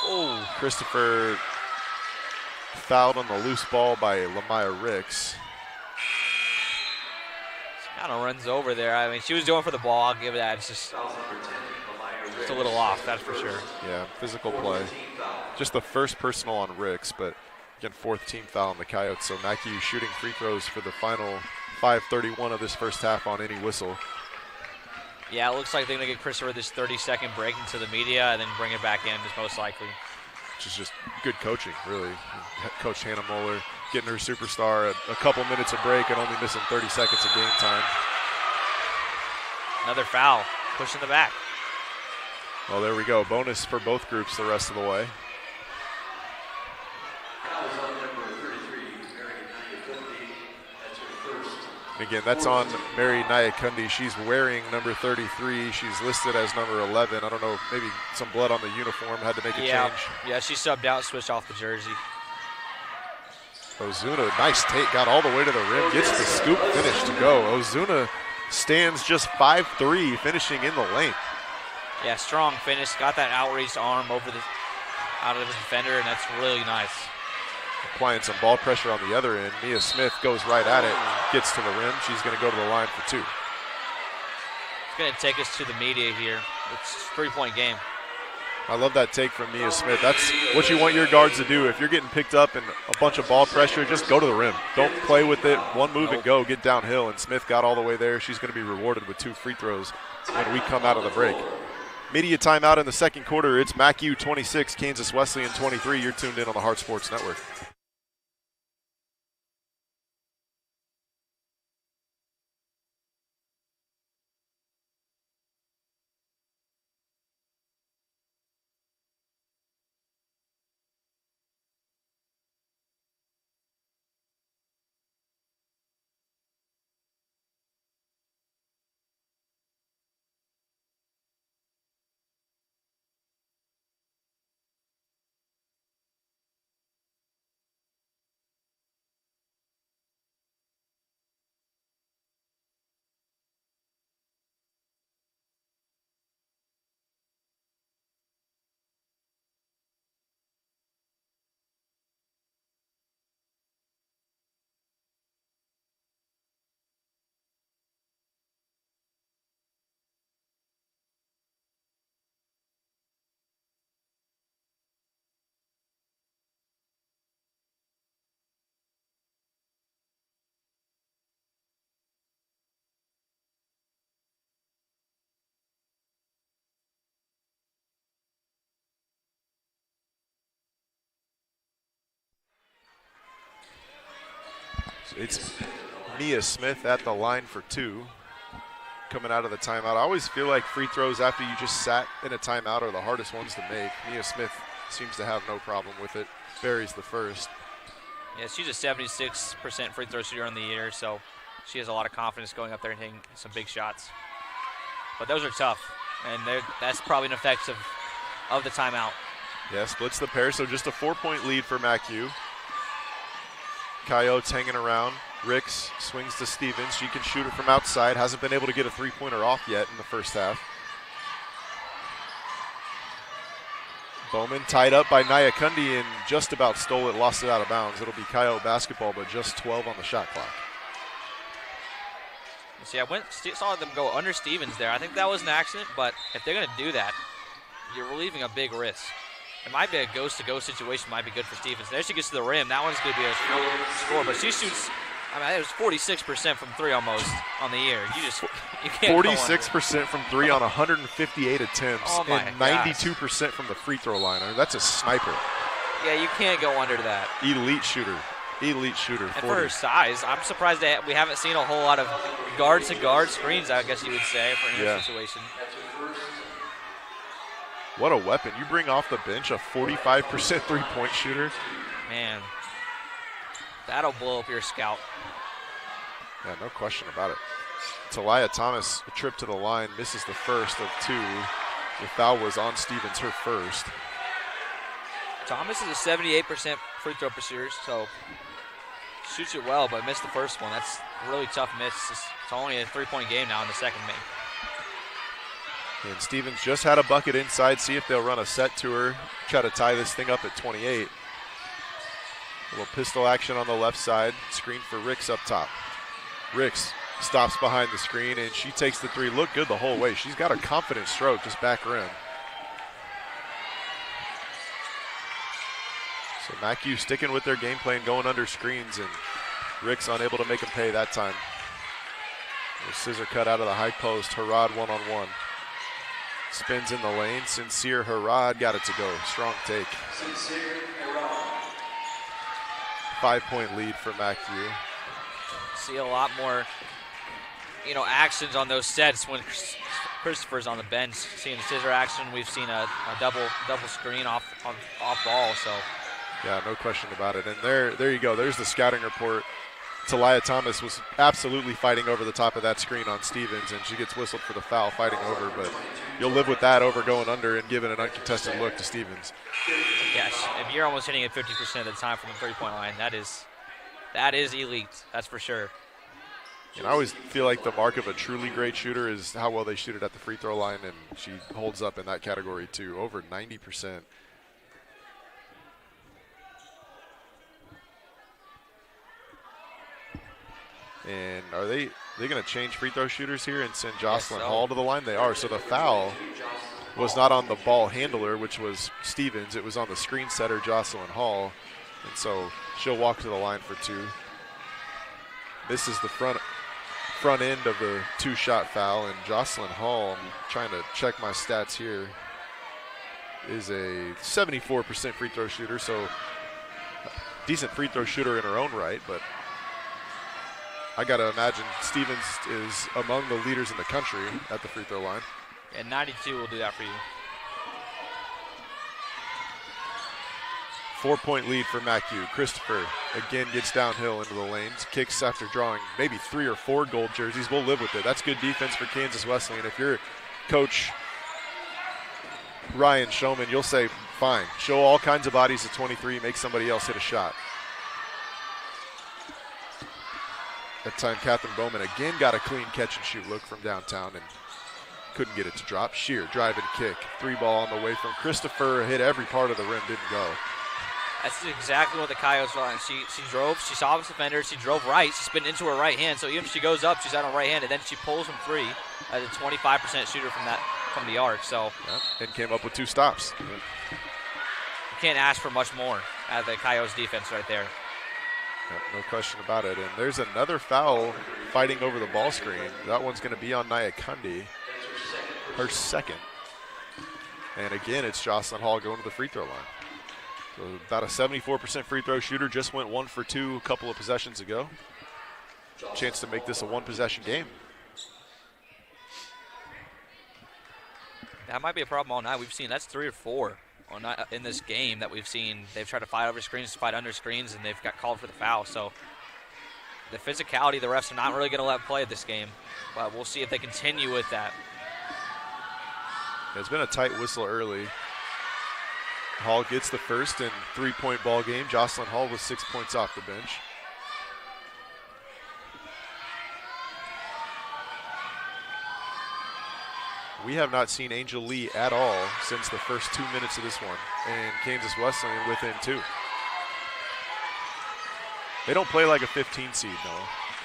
Oh, Christopher fouled on the loose ball by Lamaya Ricks. She kind of runs over there. I mean, she was going for the ball. I'll give it that. It's just a little off, that's for sure. Yeah, physical play. Just the first personal on Ricks, but again, 4th team foul on the Coyotes. So MacU shooting free throws for the final 5:31 of this first half on any whistle. Yeah, it looks like they're going to get Christopher this 30-second break into the media and then bring it back in, just most likely. Which is just good coaching, really. Coach Hannah Moeller getting her superstar a couple minutes of break and only missing 30 seconds of game time. Another foul, pushing the back. Well, there we go. Bonus for both groups the rest of the way. And again, that's on Mary Nyakundi. She's wearing number 33. She's listed as number 11. I don't know, maybe some blood on the uniform, had to make a change. Yeah, she subbed out, switched off the jersey. Ozuna, nice take, got all the way to the rim, gets the scoop finish to go. Ozuna stands just 5'3", finishing in the lane. Yeah, strong finish, got that outreached arm out of the defender, and that's really nice. Applying some ball pressure on the other end. Mia Smith goes right at it, gets to the rim. She's going to go to the line for 2. It's going to take us to the media here. It's a 3-point game. I love that take from Mia Smith. That's what you want your guards to do. If you're getting picked up in a bunch of ball pressure, just go to the rim. Don't play with it. One move and go, get downhill. And Smith got all the way there. She's going to be rewarded with 2 free throws when we come out of the break. Media timeout in the second quarter. It's MacU 26, Kansas Wesleyan 23. You're tuned in on the Heart Sports Network. It's Mia Smith at the line for 2 coming out of the timeout. I always feel like free throws after you just sat in a timeout are the hardest ones to make. Mia Smith seems to have no problem with it. Buries the first. Yeah, she's a 76% free throw shooter on the year, so she has a lot of confidence going up there and hitting some big shots. But those are tough, and that's probably an effect of the timeout. Yeah, splits the pair, so just a 4-point lead for MacU. Coyotes hanging around. Ricks swings to Stevens. She can shoot it from outside. Hasn't been able to get a 3-pointer off yet in the first half. Bowman tied up by Nyakundi and just about stole it, lost it out of bounds. It'll be Coyote basketball, but just 12 on the shot clock. See, I saw them go under Stevens there. I think that was an accident, but if they're going to do that, you're relieving a big risk. It might be a ghost-to-go situation, might be good for Stevens. There she gets to the rim. That one's going to be a score, but she shoots, I mean, it was 46% from 3 almost on the year. You can't 46% from 3 on 158 attempts, oh and 92% from the free throw line. I mean, that's a sniper. Yeah, you can't go under that. Elite shooter. Elite shooter. And 40. for her size, I'm surprised that we haven't seen a whole lot of guard-to-guard screens, I guess you would say, for in her situation. What a weapon. You bring off the bench a 45% three-point shooter. Man, that'll blow up your scout. Yeah, no question about it. Talia Thomas, a trip to the line, misses the first of two. The foul was on Stevens, her first. Thomas is a 78% free throw pursuer, so shoots it well, but missed the first one. That's a really tough miss. It's only a three-point game now in the second game. And Stevens just had a bucket inside. See if they'll run a set to her. Try to tie this thing up at 28. A little pistol action on the left side. Screen for Ricks up top. Ricks stops behind the screen, and she takes the three. Look good the whole way. She's got a confident stroke, just back rim. So Mackey sticking with their game plan, going under screens, and Ricks unable to make him pay that time. A scissor cut out of the high post. Harad one-on-one. Spins in the lane. Sincere Harad got it to go. Strong take. 5-point lead for Mackey. See a lot more, actions on those sets when Christopher's on the bench. Seeing scissor action, we've seen a double screen off ball. So, yeah, no question about it. And there you go. There's the scouting report. Talia Thomas was absolutely fighting over the top of that screen on Stevens, and she gets whistled for the foul, fighting over. But you'll live with that over going under and giving an uncontested look to Stevens. Yes, if you're almost hitting it 50% of the time from the three-point line, that is elite. That's for sure. And I always feel like the mark of a truly great shooter is how well they shoot it at the free throw line, and she holds up in that category too, over 90%. And are they going to change free throw shooters here and send Jocelyn Hall to the line? They are. So the foul was not on the ball handler, which was Stevens. It was on the screen setter, Jocelyn Hall. And so she'll walk to the line for two. This is the front end of the two-shot foul, and Jocelyn Hall, I'm trying to check my stats here, is a 74% free throw shooter, so decent free throw shooter in her own right, but I got to imagine Stevens is among the leaders in the country at the free throw line. And 92 will do that for you. 4-point lead for MacU. Christopher again gets downhill into the lanes, kicks after drawing maybe 3 or 4 gold jerseys. We'll live with it. That's good defense for Kansas Wesleyan. If you're Coach Ryan Showman, you'll say, fine, show all kinds of bodies at 23, make somebody else hit a shot. That time, Catherine Bowman again got a clean catch and shoot look from downtown and couldn't get it to drop. Sheer, drive and kick. 3 ball on the way from Christopher, hit every part of the rim, didn't go. That's exactly what the Coyotes want. She drove, she saw the defender, she drove right, she spun into her right hand, so even if she goes up, she's out on right hand, and then she pulls from 3 as a 25% shooter from the arc. So and came up with 2 stops. You can't ask for much more out of the Coyotes defense right there. No question about it. And there's another foul fighting over the ball screen. That one's going to be on NAIA Kundi, her second. And again, it's Jocelyn Hall going to the free throw line. So about a 74% free throw shooter, just went 1 for 2 a couple of possessions ago. Chance to make this a 1-possession game. That might be a problem all night. We've seen that's 3 or 4 in this game that we've seen. They've tried to fight over screens, fight under screens, and they've got called for the foul. So the physicality, the refs are not really going to let play this game. But we'll see if they continue with that. It's been a tight whistle early. Hall gets the first and 3-point ball game. Jocelyn Hall with 6 points off the bench. We have not seen Angel Lee at all since the first 2 minutes of this one, and Kansas Wesleyan within 2. They don't play like a 15 seed, no.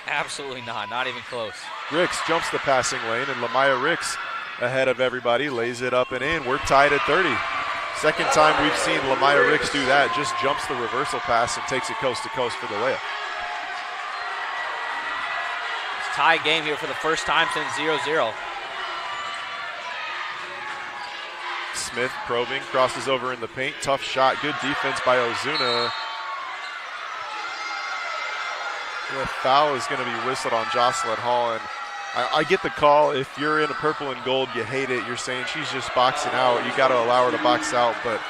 Absolutely not even close. Ricks jumps the passing lane, and Lamaya Ricks ahead of everybody, lays it up and in. We're tied at 30. Second time we've seen Lamaya Ricks do that, just jumps the reversal pass and takes it coast to coast for the layup. It's a tie game here for the first time since 0-0. Smith probing, crosses over in the paint. Tough shot. Good defense by Ozuna. The foul is going to be whistled on Jocelyn Hall. And I get the call. If you're in a purple and gold, you hate it. You're saying she's just boxing out. You got to allow her to box out. But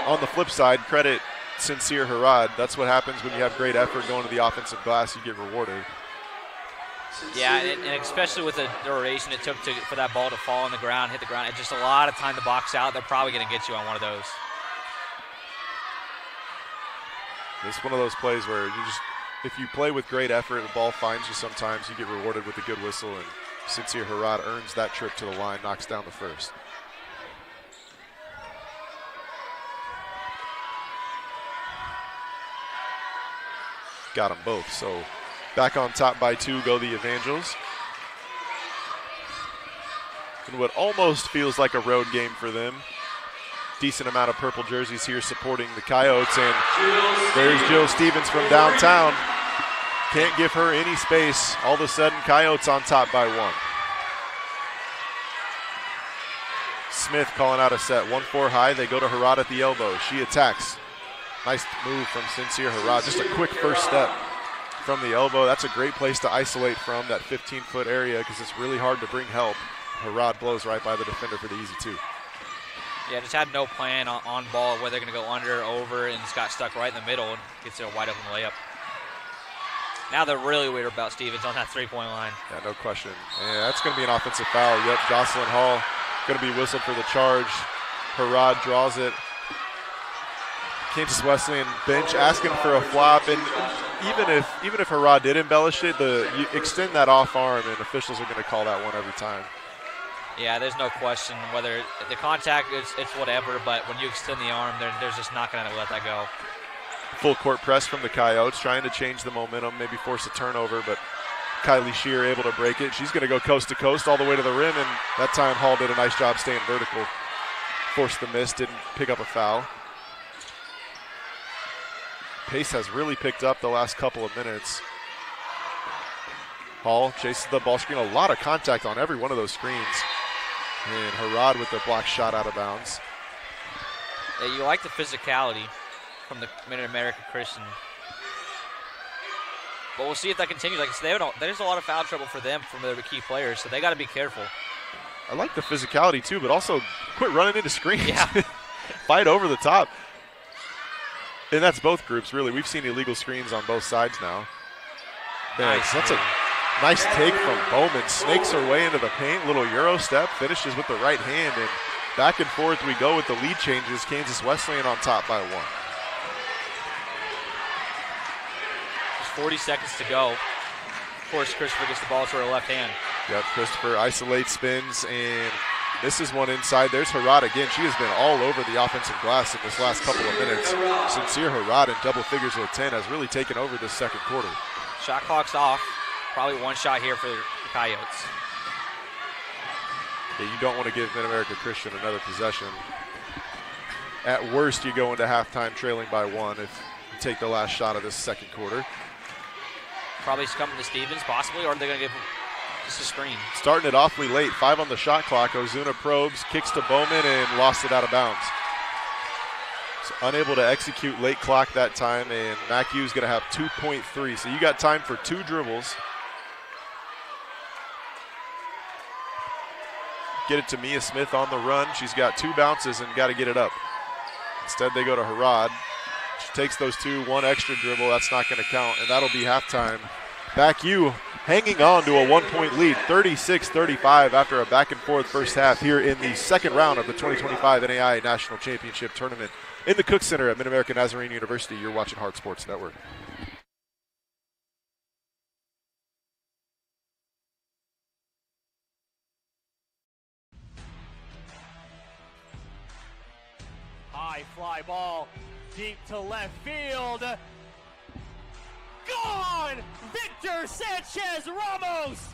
on the flip side, credit Sincere Harad. That's what happens when you have great effort going to the offensive glass. You get rewarded. Yeah, and especially with the duration it took for that ball to fall on the ground, hit the ground. It's just a lot of time to box out. They're probably going to get you on one of those. It's one of those plays where if you play with great effort, the ball finds you sometimes, you get rewarded with a good whistle, and Sincere Harad earns that trip to the line, knocks down the first. Got them both, so back on top by 2 go the Evangels. And what almost feels like a road game for them. Decent amount of purple jerseys here supporting the Coyotes, and there's Jill Stevens from downtown. Can't give her any space. All of a sudden, Coyotes on top by 1. Smith calling out a set. 1-4 high. They go to Harad at the elbow. She attacks. Nice move from Sincere Harad. Just a quick first step from the elbow. That's a great place to isolate from, that 15-foot area, because it's really hard to bring help. Harad blows right by the defender for the easy 2. Yeah, just had no plan on ball whether they're going to go under or over, and just got stuck right in the middle and gets a wide open layup. Now they're really worried about Stevens on that three-point line. Yeah, no question. Yeah, that's going to be an offensive foul. Yep, Jocelyn Hall going to be whistled for the charge. Harad draws it. Kansas Wesleyan bench asking for a flop, and even if Harad did embellish it, you extend that off arm, and officials are going to call that one every time. Yeah, there's no question whether the contact it's whatever, but when you extend the arm, they're just not going to let that go. Full court press from the Coyotes, trying to change the momentum, maybe force a turnover, but Kylie Shear able to break it. She's going to go coast to coast all the way to the rim, and that time Hall did a nice job staying vertical. Forced the miss, didn't pick up a foul. Pace has really picked up the last couple of minutes. Hall chases the ball screen. A lot of contact on every one of those screens. And Harad with the block shot out of bounds. Yeah, you like the physicality from the Mid-America Christian. But we'll see if that continues. Like I said, there's a lot of foul trouble for them from their key players, so they got to be careful. I like the physicality too, but also quit running into screens. Yeah. Fight over the top. And that's both groups, really. We've seen illegal screens on both sides now. Nice. That's a nice take from Bowman. Snakes her way into the paint. Little Euro step. Finishes with the right hand. And back and forth we go with the lead changes. Kansas Wesleyan on top by 1. Just 40 seconds to go. Of course, Christopher gets the ball to her left hand. Yep, Christopher isolates, spins, and misses one inside. There's Harad again. She has been all over the offensive glass in this last couple of minutes. Sincere Harad in double figures with 10 has really taken over this second quarter. Shot clock's off. Probably one shot here for the Coyotes. Yeah, you don't want to give Mid-America Christian another possession. At worst, you go into halftime trailing by 1 if you take the last shot of this second quarter. Probably coming to Stevens, possibly, or are they going to give him just a screen? Starting it awfully late, 5 on the shot clock. Ozuna probes, kicks to Bowman, and lost it out of bounds. So unable to execute late clock that time, and MacU's going to have 2.3. So you got time for 2 dribbles. Get it to Mia Smith on the run. She's got 2 bounces and got to get it up. Instead, they go to Harad. She takes those 2, 1 extra dribble. That's not going to count, and that'll be halftime. MacU hanging on to a 1-point lead, 36-35 after a back-and-forth first half here in the second round of the 2025 NAIA National Championship Tournament in the Cook Center at Mid-America Nazarene University. You're watching Hard Sports Network. High fly ball deep to left field. Gone! Victor Sanchez Ramos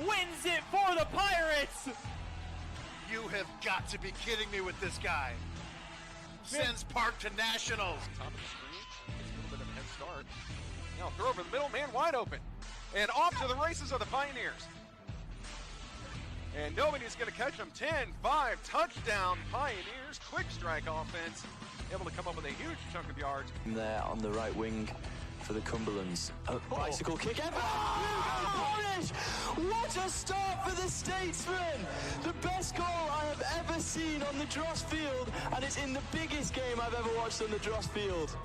wins it for the Pirates. You have got to be kidding me with this guy. Sends Park to Nationals. Top of the screen, a little bit of a head start. Now throw over the middle, man wide open. And off to the races of the Pioneers. And nobody's going to catch them. 10-5, touchdown Pioneers. Quick strike offense. Able to come up with a huge chunk of yards. There on the right wing for the Cumberlands. Bicycle kick. Cornish! What a start for the Statesmen! The best goal I have ever seen on the Dross field, and it's in the biggest game I've ever watched on the Dross field.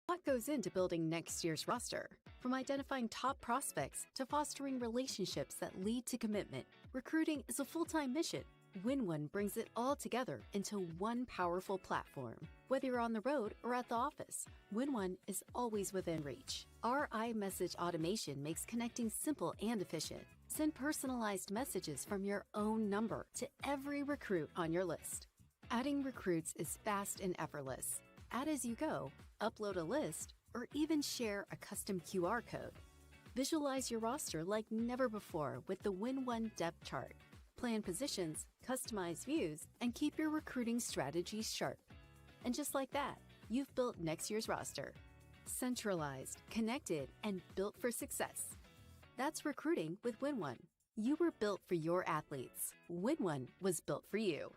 What goes into building next year's roster? From identifying top prospects to fostering relationships that lead to commitment, recruiting is a full-time mission. WinOne brings it all together into one powerful platform. Whether you're on the road or at the office, WinOne is always within reach. Our iMessage automation makes connecting simple and efficient. Send personalized messages from your own number to every recruit on your list. Adding recruits is fast and effortless. Add as you go, upload a list, or even share a custom QR code. Visualize your roster like never before with the WinOne depth chart. Plan positions, customize views, and keep your recruiting strategies sharp. And just like that, you've built next year's roster. Centralized, connected, and built for success. That's recruiting with WinOne. You were built for your athletes. WinOne was built for you.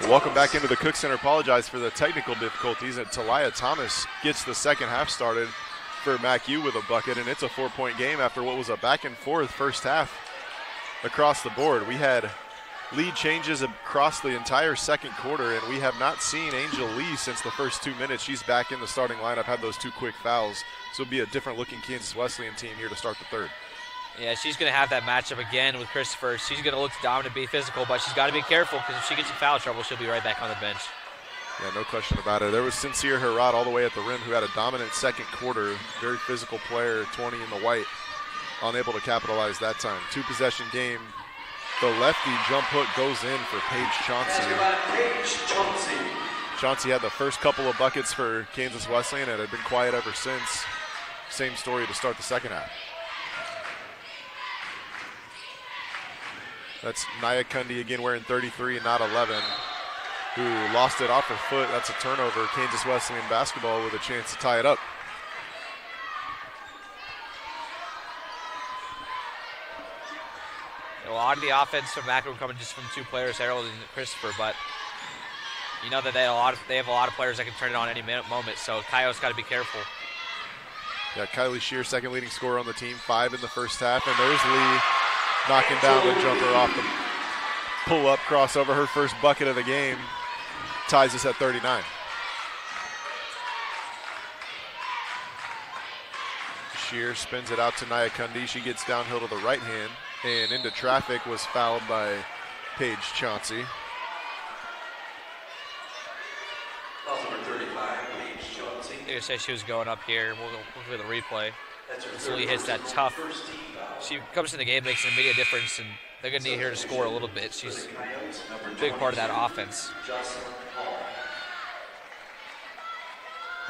Welcome back into the Cook Center. Apologize for the technical difficulties. And Talia Thomas gets the second half started for MacU with a bucket, and it's a 4-point game after what was a back and forth first half across the board. We had lead changes across the entire second quarter, and we have not seen Angel Lee since the first 2 minutes. She's back in the starting lineup, had those 2 quick fouls. So it'll be a different looking Kansas Wesleyan team here to start the third. Yeah, she's going to have that matchup again with Christopher. She's going to look dominant, be physical, but she's got to be careful because if she gets in foul trouble, she'll be right back on the bench. Yeah, no question about it. There was Sincere Herod all the way at the rim who had a dominant second quarter. Very physical player, 20 in the white. Unable to capitalize that time. 2-possession game. The lefty jump hook goes in for Paige Chauncey. Chauncey had the first couple of buckets for Kansas Wesleyan and had been quiet ever since. Same story to start the second half. That's NAIA Cundy again wearing 33, not 11, who lost it off her foot. That's a turnover. Kansas Wesleyan basketball with a chance to tie it up. A lot of the offense from Macro coming just from 2 players, Harold and Christopher, but you know that they have a lot of players that can turn it on any moment, so Coyote's got to be careful. Yeah, Kylie Shear, second leading scorer on the team, 5 in the first half, and there's Lee knocking down the jumper off the pull-up crossover, her first bucket of the game, ties us at 39. Shear spins it out to NAIA Cundy. She gets downhill to the right hand and into traffic, was fouled by Paige Chauncey. Number 35, Paige Chauncey. They say she was going up here. We'll look at the replay. So Lee hits that tough. She comes in the game, makes an immediate difference, and they're going to need her to score a little bit. She's a big part of that offense.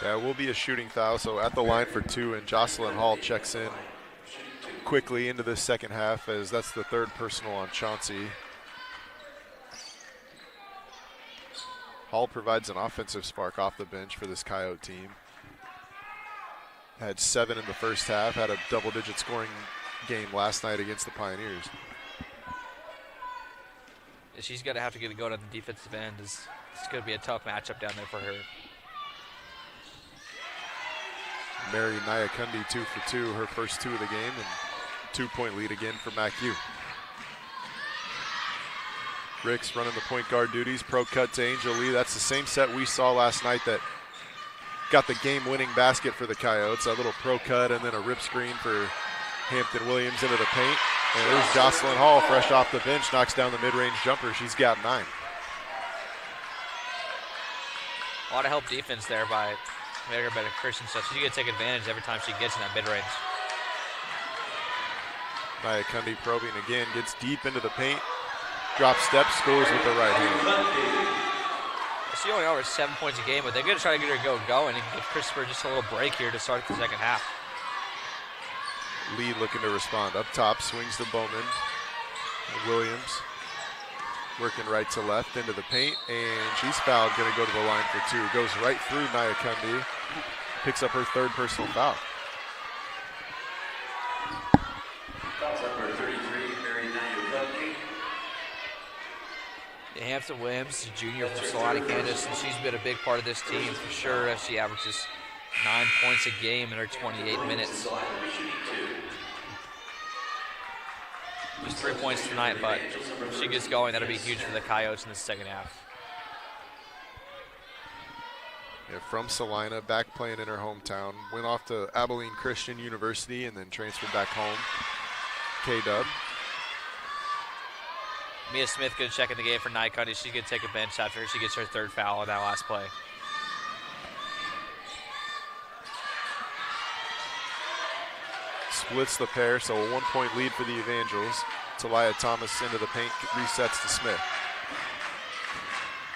Yeah, it will be a shooting foul, so at the line for 2, and Jocelyn Hall checks in quickly into this second half, as that's the 3rd personal on Chauncey. Hall provides an offensive spark off the bench for this Coyote team. Had 7 in the first half, had a double-digit scoring game last night against the Pioneers. She's going to have to get it going on the defensive end. It's going to be a tough matchup down there for her. Mary NAIA Cundy 2 for 2, her first 2 of the game, and 2-point lead again for MacU. Ricks running the point guard duties, pro cut to Angel Lee. That's the same set we saw last night that got the game-winning basket for the Coyotes. A little pro cut and then a rip screen for Hampton Williams into the paint. And there's Jocelyn Hall, fresh off the bench, knocks down the mid-range jumper. She's got 9. A lot of help defense there by Mary Christensen. She's going to take advantage every time she gets in that mid-range. NAIA Cundy probing again, gets deep into the paint, drops step, scores with the right hand. She only averaged 7 points a game, but they're going to try to get her going and give Christopher just a little break here to start the second half. Lee looking to respond. Up top, swings to Bowman. Williams working right to left into the paint, and she's fouled, going to go to the line for 2. Goes right through NAIA Cundy, picks up her 3rd personal foul. Number 33, Mary NAIA Cundy. Hampton Williams, a junior from Salina, Kansas, and she's been a big part of this team for sure, as she averages 9 points a game in her 28 minutes. Just 3 points tonight, but if she gets going, that'll be huge for the Coyotes in the second half. Yeah, from Salina, back playing in her hometown. Went off to Abilene Christian University and then transferred back home. K-Dub. Mia Smith going to check in the game for NAIA Cundy. She's going to take a bench after she gets her 3rd foul on that last play. Splits the pair, so a 1-point lead for the Evangels. Talia Thomas into the paint, resets to Smith.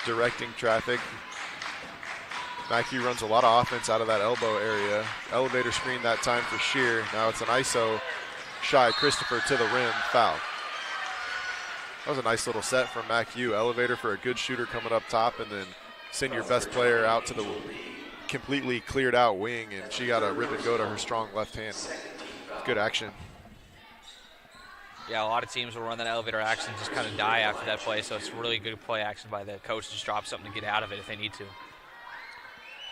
Directing traffic. MacU runs a lot of offense out of that elbow area. Elevator screen that time for Shear. Now it's an ISO. Shy Christopher to the rim, foul. That was a nice little set from MacU. Elevator for a good shooter coming up top, and then send your best player out to the completely cleared out wing, and she got a rip and go to her strong left hand. Good action. Yeah, a lot of teams will run that elevator action and just kind of die after that play, so it's really good play action by the coach to just drop something to get out of it if they need to.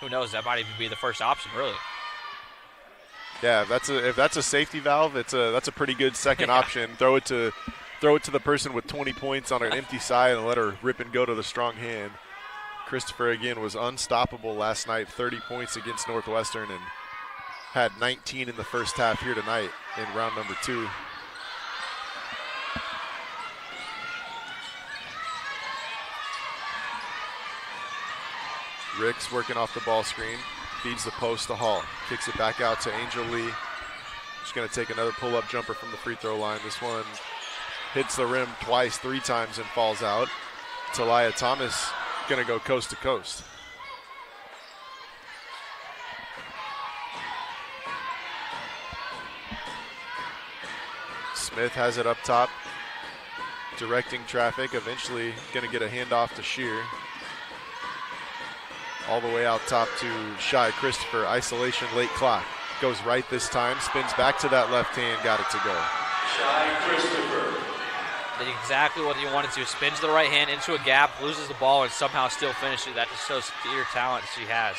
Who knows, that might even be the first option, really. Yeah, if that's a safety valve, that's a pretty good second option. Throw it to the person with 20 points on an empty side and let her rip and go to the strong hand. Christopher, again, was unstoppable last night, 30 points against Northwestern, and had 19 in the first half here tonight in round number 2. Ricks working off the ball screen, feeds the post to Hall, kicks it back out to Angel Lee. She's going to take another pull-up jumper from the free throw line. This one hits the rim twice, 3 times, and falls out. Talia Thomas going to go coast to coast. Smith has it up top, directing traffic, eventually going to get a handoff to Shear. All the way out top to Shy Christopher, isolation, late clock. Goes right this time, spins back to that left hand, got it to go. Shy Christopher. Did exactly what he wanted to. Spins the right hand into a gap, loses the ball, and somehow still finishes. That just shows sheer talent she has.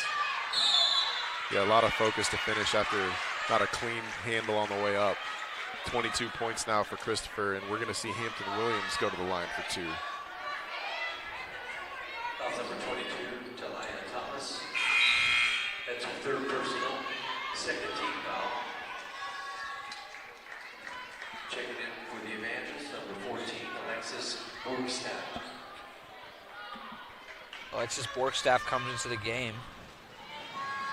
Yeah, a lot of focus to finish after not a clean handle on the way up. 22 points now for Christopher, and we're going to see Hampton Williams go to the line for 2. Foul number 22, Talia Thomas. That's her 3rd personal, 2nd team foul. Checking in for the Evangelists, number 14, Alexis Borgstaff. Alexis Borgstaff comes into the game.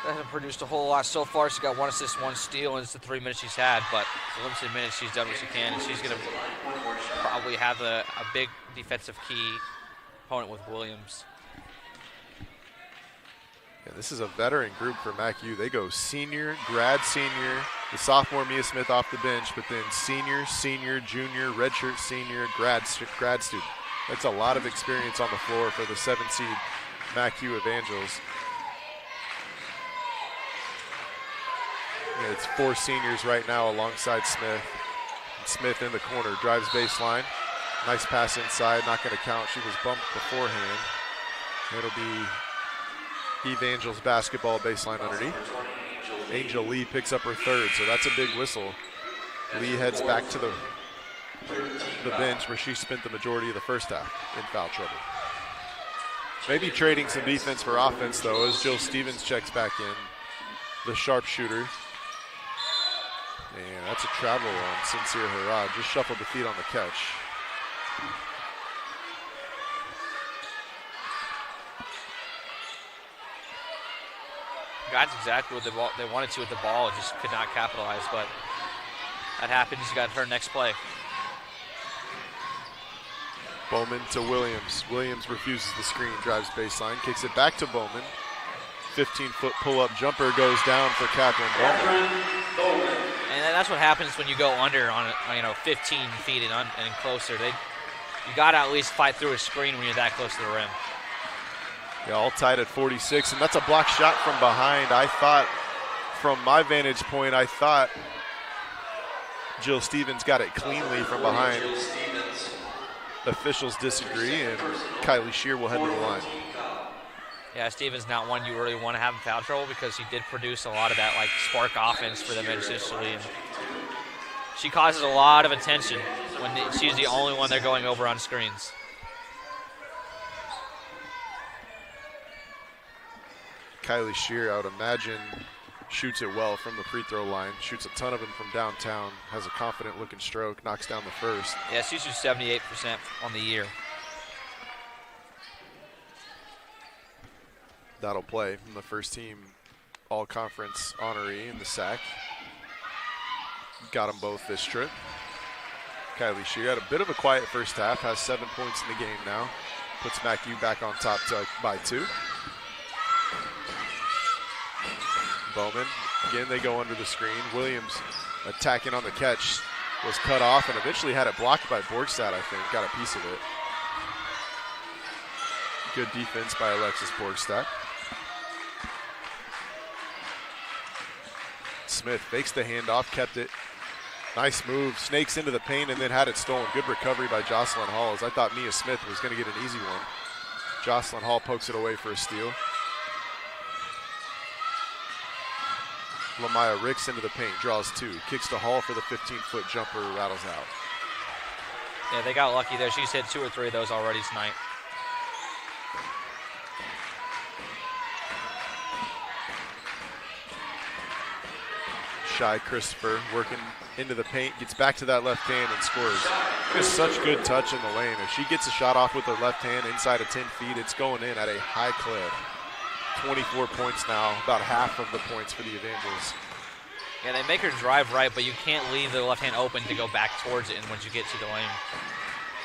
Hasn't produced a whole lot so far. She's got 1 assist, 1 steal, and it's the 3 minutes she's had, but the limited minutes she's done what she can, and she's going to probably have a big defensive key opponent with Williams. Yeah, this is a veteran group for MacU. They go senior, grad senior, the sophomore Mia Smith off the bench, but then senior, junior, redshirt senior, grad student. That's a lot of experience on the floor for the 7-seed MacU Evangels. Yeah, it's 4 seniors right now alongside Smith. And Smith in the corner, drives baseline. Nice pass inside, not going to count. She was bumped beforehand. It'll be Evangels basketball baseline underneath. Angel Lee picks up her 3rd, so that's a big whistle. Lee heads back to the bench where she spent the majority of the first half in foul trouble. Maybe trading some defense for offense, though, as Jill Stevens checks back in, the sharpshooter. And that's a travel on Sincere Hurrah. Just shuffled the feet on the catch. Got exactly what they wanted to with the ball, just could not capitalize, but that happens. You got her next play. Bowman to Williams. Williams refuses the screen, drives baseline, kicks it back to Bowman. 15-foot pull-up jumper goes down for Catherine Bowman. And that's what happens when you go under on 15 feet and closer. You got to at least fight through a screen when you're that close to the rim. Yeah, all tied at 46, and that's a block shot from behind. I thought, from my vantage point, Jill Stevens got it cleanly from behind. Officials disagree, and Kylie Shear will head to the line. Yeah, Stevens not one you really want to have in foul trouble because he did produce a lot of that spark offense for them initially, and she causes a lot of attention when she's the only one they're going over on screens. Kylie Shear, I would imagine, shoots it well from the free throw line, shoots a ton of them from downtown, has a confident looking stroke, knocks down the first. Yeah, she shoots 78% on the year. That'll play from the first team all-conference honoree in the SAC. Got them both this trip. Kylie Shear had a bit of a quiet first half, has 7 points in the game now. Puts MacU back on top by 2. Bowman, again they go under the screen. Williams attacking on the catch, was cut off and eventually had it blocked by Borgstad, I think. Got a piece of it. Good defense by Alexis Borgstad. Smith fakes the handoff, kept it. Nice move, snakes into the paint and then had it stolen. Good recovery by Jocelyn Hall, as I thought Mia Smith was going to get an easy one. Jocelyn Hall pokes it away for a steal. Lamaya Ricks into the paint, draws 2, kicks to Hall for the 15-foot jumper, rattles out. Yeah, they got lucky there. She's hit 2 or 3 of those already tonight. Shy Christopher working into the paint, gets back to that left hand and scores. Just such good touch in the lane. If she gets a shot off with her left hand inside of 10 feet, it's going in at a high clip. 24 points now, about half of the points for the Evangels. Yeah, they make her drive right, but you can't leave the left hand open to go back towards it and once you get to the lane.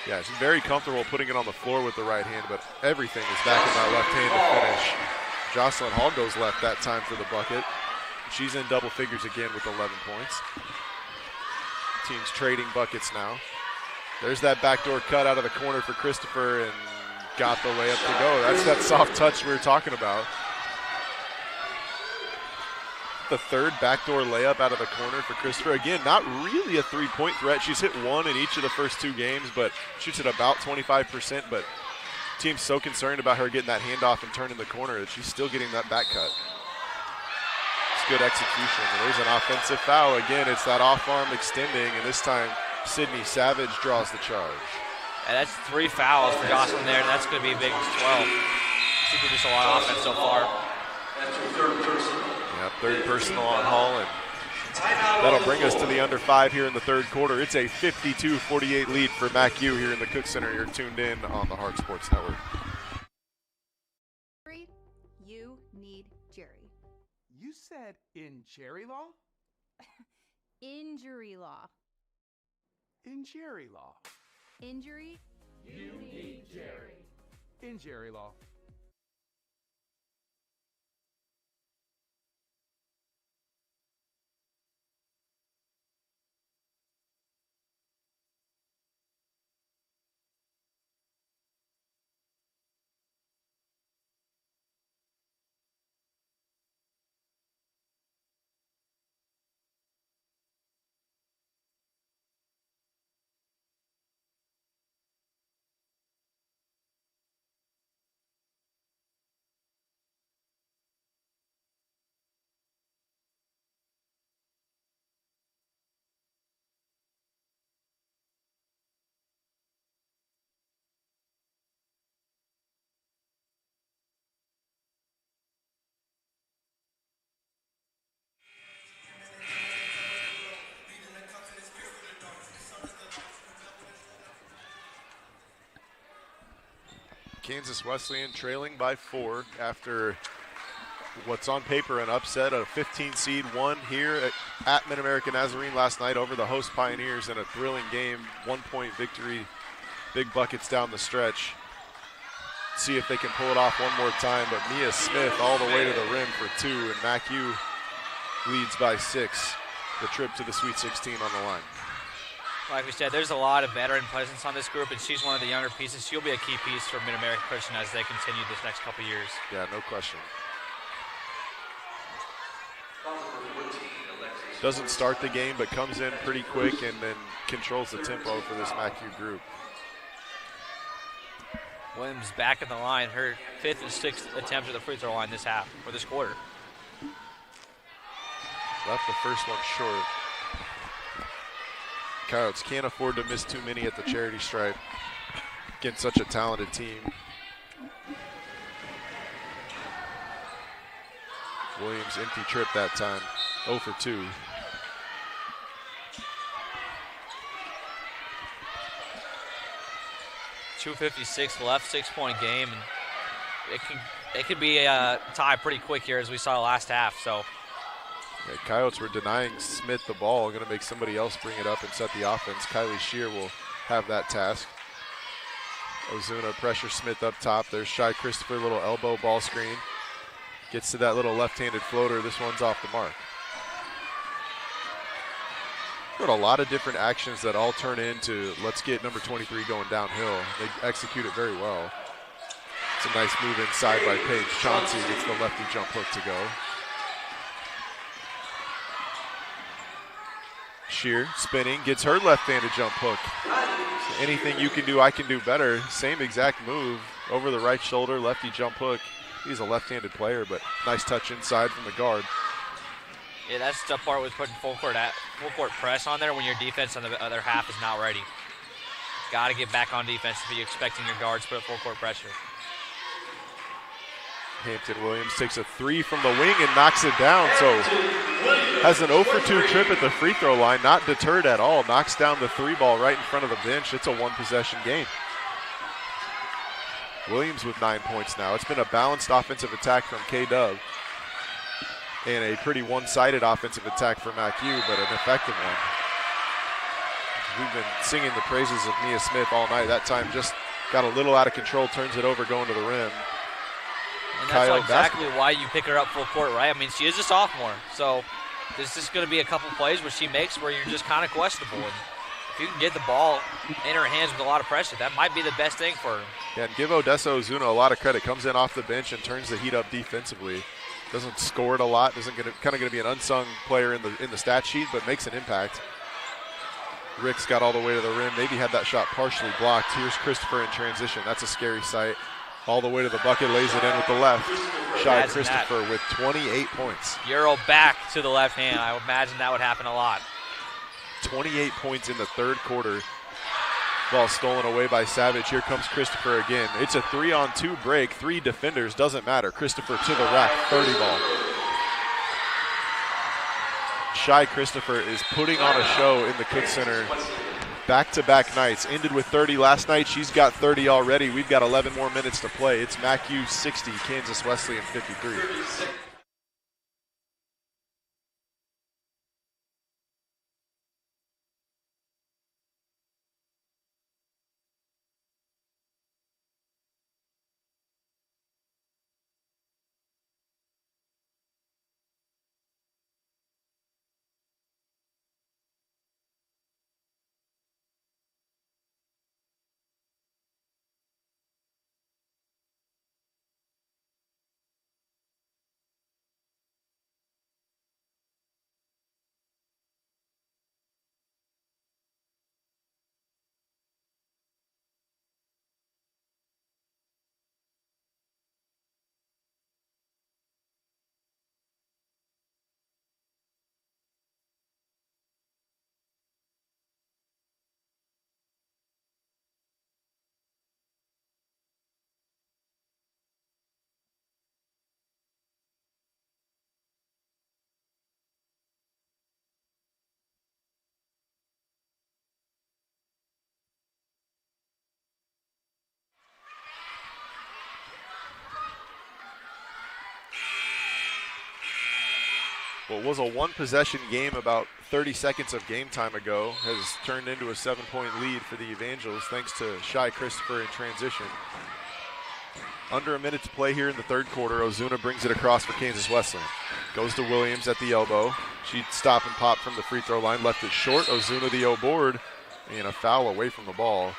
Yeah, she's very comfortable putting it on the floor with the right hand, but everything is back in that left hand to finish. Jocelyn Hall goes left that time for the bucket. She's in double figures again with 11 points. Team's trading buckets now. There's that backdoor cut out of the corner for Christopher and got the layup to go. That's that soft touch we were talking about. The third backdoor layup out of the corner for Christopher. Again, not really a three-point threat. She's hit 1 in each of the first 2 games, but shoots at about 25%. But team's so concerned about her getting that handoff and turning the corner that she's still getting that back cut. Good execution. And there's an offensive foul. Again, it's that off arm extending, and this time Sydney Savage draws the charge. And that's 3 fouls for Jocelyn there, and that's going to be a big 12. She produced a lot of offense so far. That's your third personal. Yep, third personal on Hall, and that'll bring us to the under 5 here in the third quarter. It's a 52-48 lead for MacU here in the Cook Center. You're tuned in on the Hard Sports Network. You need Jerry. You said in Cherry Law? Injury law. In Jerry Law. Injury. You need Jerry. In Jerry Law. Kansas Wesleyan trailing by 4 after what's on paper an upset. A 15 seed won here at Mid-America Nazarene last night over the host Pioneers in a thrilling game. 1-point victory, big buckets down the stretch. See if they can pull it off one more time, but Mia Smith all the way to the rim for 2, and MacU leads by 6. The trip to the Sweet 16 on the line. Like we said, there's a lot of veteran presence on this group, and she's one of the younger pieces. She'll be a key piece for Mid-America Christian as they continue this next couple years. Yeah, no question. Doesn't start the game, but comes in pretty quick and then controls the tempo for this MacU group. Williams back in the line, her 5th and 6th attempt at the free throw line this half, or this quarter. Left the first one short. Coyotes can't afford to miss too many at the charity stripe against such a talented team. Williams empty trip that time, 0 for 2. .256 left, 6-point game, and it could be a tie pretty quick here as we saw last half. So. Yeah, Coyotes were denying Smith the ball, going to make somebody else bring it up and set the offense. Kylie Shear will have that task. Ozuna pressure Smith up top. There's Shy Christopher, little elbow ball screen. Gets to that little left-handed floater. This one's off the mark. Got a lot of different actions that all turn into let's get number 23 going downhill. They execute it very well. It's a nice move inside by Paige. Chauncey gets the lefty jump hook to go. here, spinning, gets her left-handed jump hook. So anything you can do, I can do better. Same exact move, over the right shoulder, lefty jump hook. He's a left-handed player, but nice touch inside from the guard. Yeah, that's the part with putting full court press on there when your defense on the other half is not ready. Got to get back on defense if you're expecting your guards to put full court pressure. Hampton Williams takes a 3 from the wing and knocks it down. So has an 0 for 2 trip at the free throw line, not deterred at all. Knocks down the 3 ball right in front of the bench. It's a 1-possession game. Williams with 9 points now. It's been a balanced offensive attack from K-Dub and a pretty one-sided offensive attack for MacU, but an effective one. We've been singing the praises of Mia Smith all night. That time just got a little out of control, turns it over going to the rim. And that's exactly why you pick her up full court, right? I mean, she is a sophomore, so there's just going to be a couple plays where she makes where you're just kind of questionable. And if you can get the ball in her hands with a lot of pressure, that might be the best thing for her. Yeah, and give Odessa Ozuna a lot of credit. Comes in off the bench and turns the heat up defensively. Doesn't score it a lot. Kind of going to be an unsung player in the stat sheet, but makes an impact. Ricks got all the way to the rim. Maybe had that shot partially blocked. Here's Christopher in transition. That's a scary sight. All the way to the bucket, lays it in with the left. Shy Christopher with 28 points. Euro back to the left hand. I would imagine that would happen a lot. 28 points in the third quarter. Ball stolen away by Savage. Here comes Christopher again. It's a 3-on-2 break. 3 defenders. Doesn't matter. Christopher to the rack. 30 ball. Shy Christopher is putting on a show in the Cook Center. Back-to-back nights. Ended with 30 last night. She's got 30 already. We've got 11 more minutes to play. It's MacU 60, Kansas Wesleyan 53. What was a 1-possession game about 30 seconds of game time ago has turned into a 7-point lead for the Evangels thanks to Shy Christopher in transition. Under a minute to play here in the third quarter. Ozuna brings it across for Kansas Wesleyan. Goes to Williams at the elbow. She'd stop and pop from the free throw line. Left it short. Ozuna the O board. And a foul away from the ball.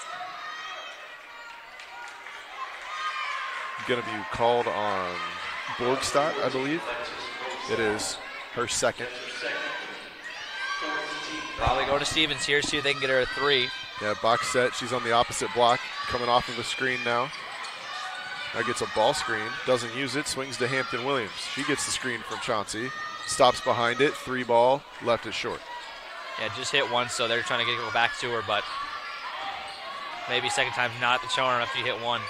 Going to be called on Borgstad, I believe. It is. Her second. Probably go to Stevens here, see if they can get her a 3. Yeah, box set. She's on the opposite block, coming off of a screen now. Now gets a ball screen, doesn't use it, swings to Hampton Williams. She gets the screen from Chauncey, stops behind it, 3 ball, left it short. Yeah, just hit once, so they're trying to go back to her, but maybe second time's not showing her after you hit 1.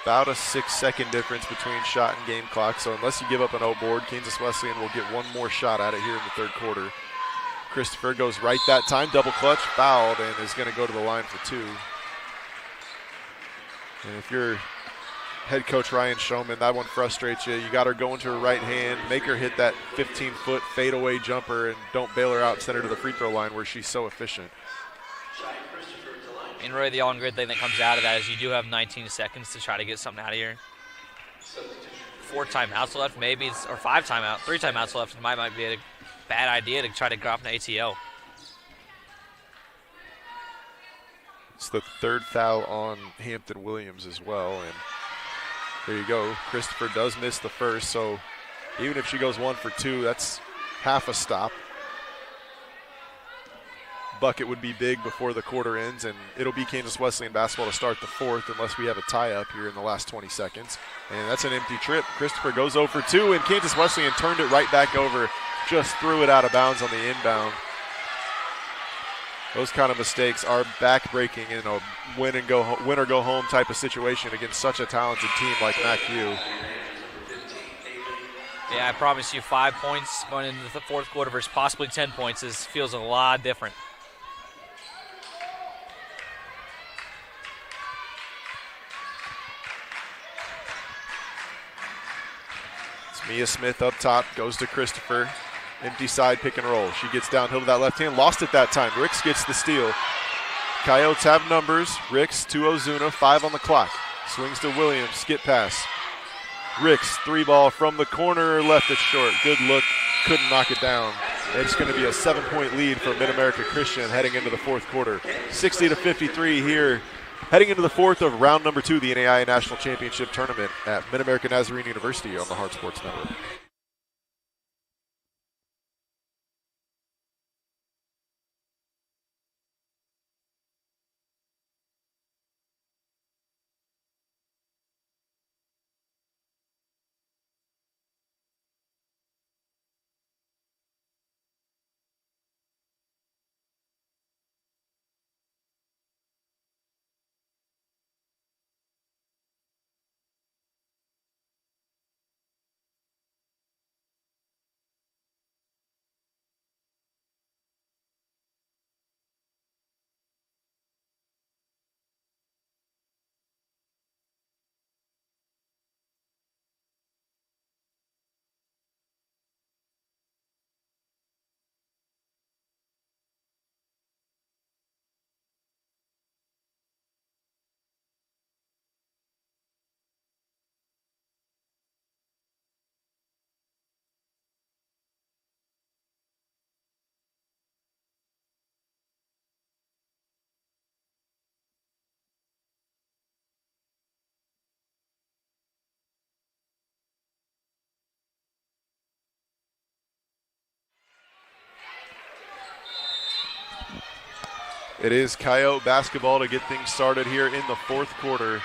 About a 6-second difference between shot and game clock, so unless you give up an O board, Kansas Wesleyan will get one more shot at it here in the third quarter. Christopher goes right that time, double clutch, fouled, and is going to go to the line for 2. And if you're head coach Ryan Showman, that one frustrates you. You got her going to her right hand, make her hit that 15-foot fadeaway jumper, and don't bail her out, send her to the free throw line where she's so efficient. And really the all-in good thing that comes out of that is you do have 19 seconds to try to get something out of here. 4 timeouts left, maybe, or 5 timeouts, 3 timeouts left. It might be a bad idea to try to drop an ATO. It's the 3rd foul on Hampton Williams as well, and there you go. Christopher does miss the first, so even if she goes 1 for 2, that's half a stop. bucket would be big before the quarter ends, and it'll be Kansas Wesleyan basketball to start the fourth unless we have a tie-up here in the last 20 seconds. And that's an empty trip. Christopher goes 0 for 2, and Kansas Wesleyan turned it right back over, just threw it out of bounds on the inbound. Those kind of mistakes are back-breaking in a win or go home type of situation against such a talented team like MacU. Yeah, I promise you 5 points going into the fourth quarter versus possibly 10 points feels a lot different. It's Mia Smith up top, goes to Christopher. Empty side pick and roll. She gets downhill to that left hand, lost it that time. Ricks gets the steal. Coyotes have numbers. Ricks to Ozuna, 5 on the clock. Swings to Williams, skip pass. Ricks, 3-ball from the corner, left it short. Good look, couldn't knock it down. It's going to be a 7-point lead for Mid-America Christian heading into the fourth quarter. 60-53 here, heading into the fourth of round number 2 of the NAIA National Championship Tournament at Mid-America Nazarene University on the Hard Sports Network. It is Coyote basketball to get things started here in the fourth quarter.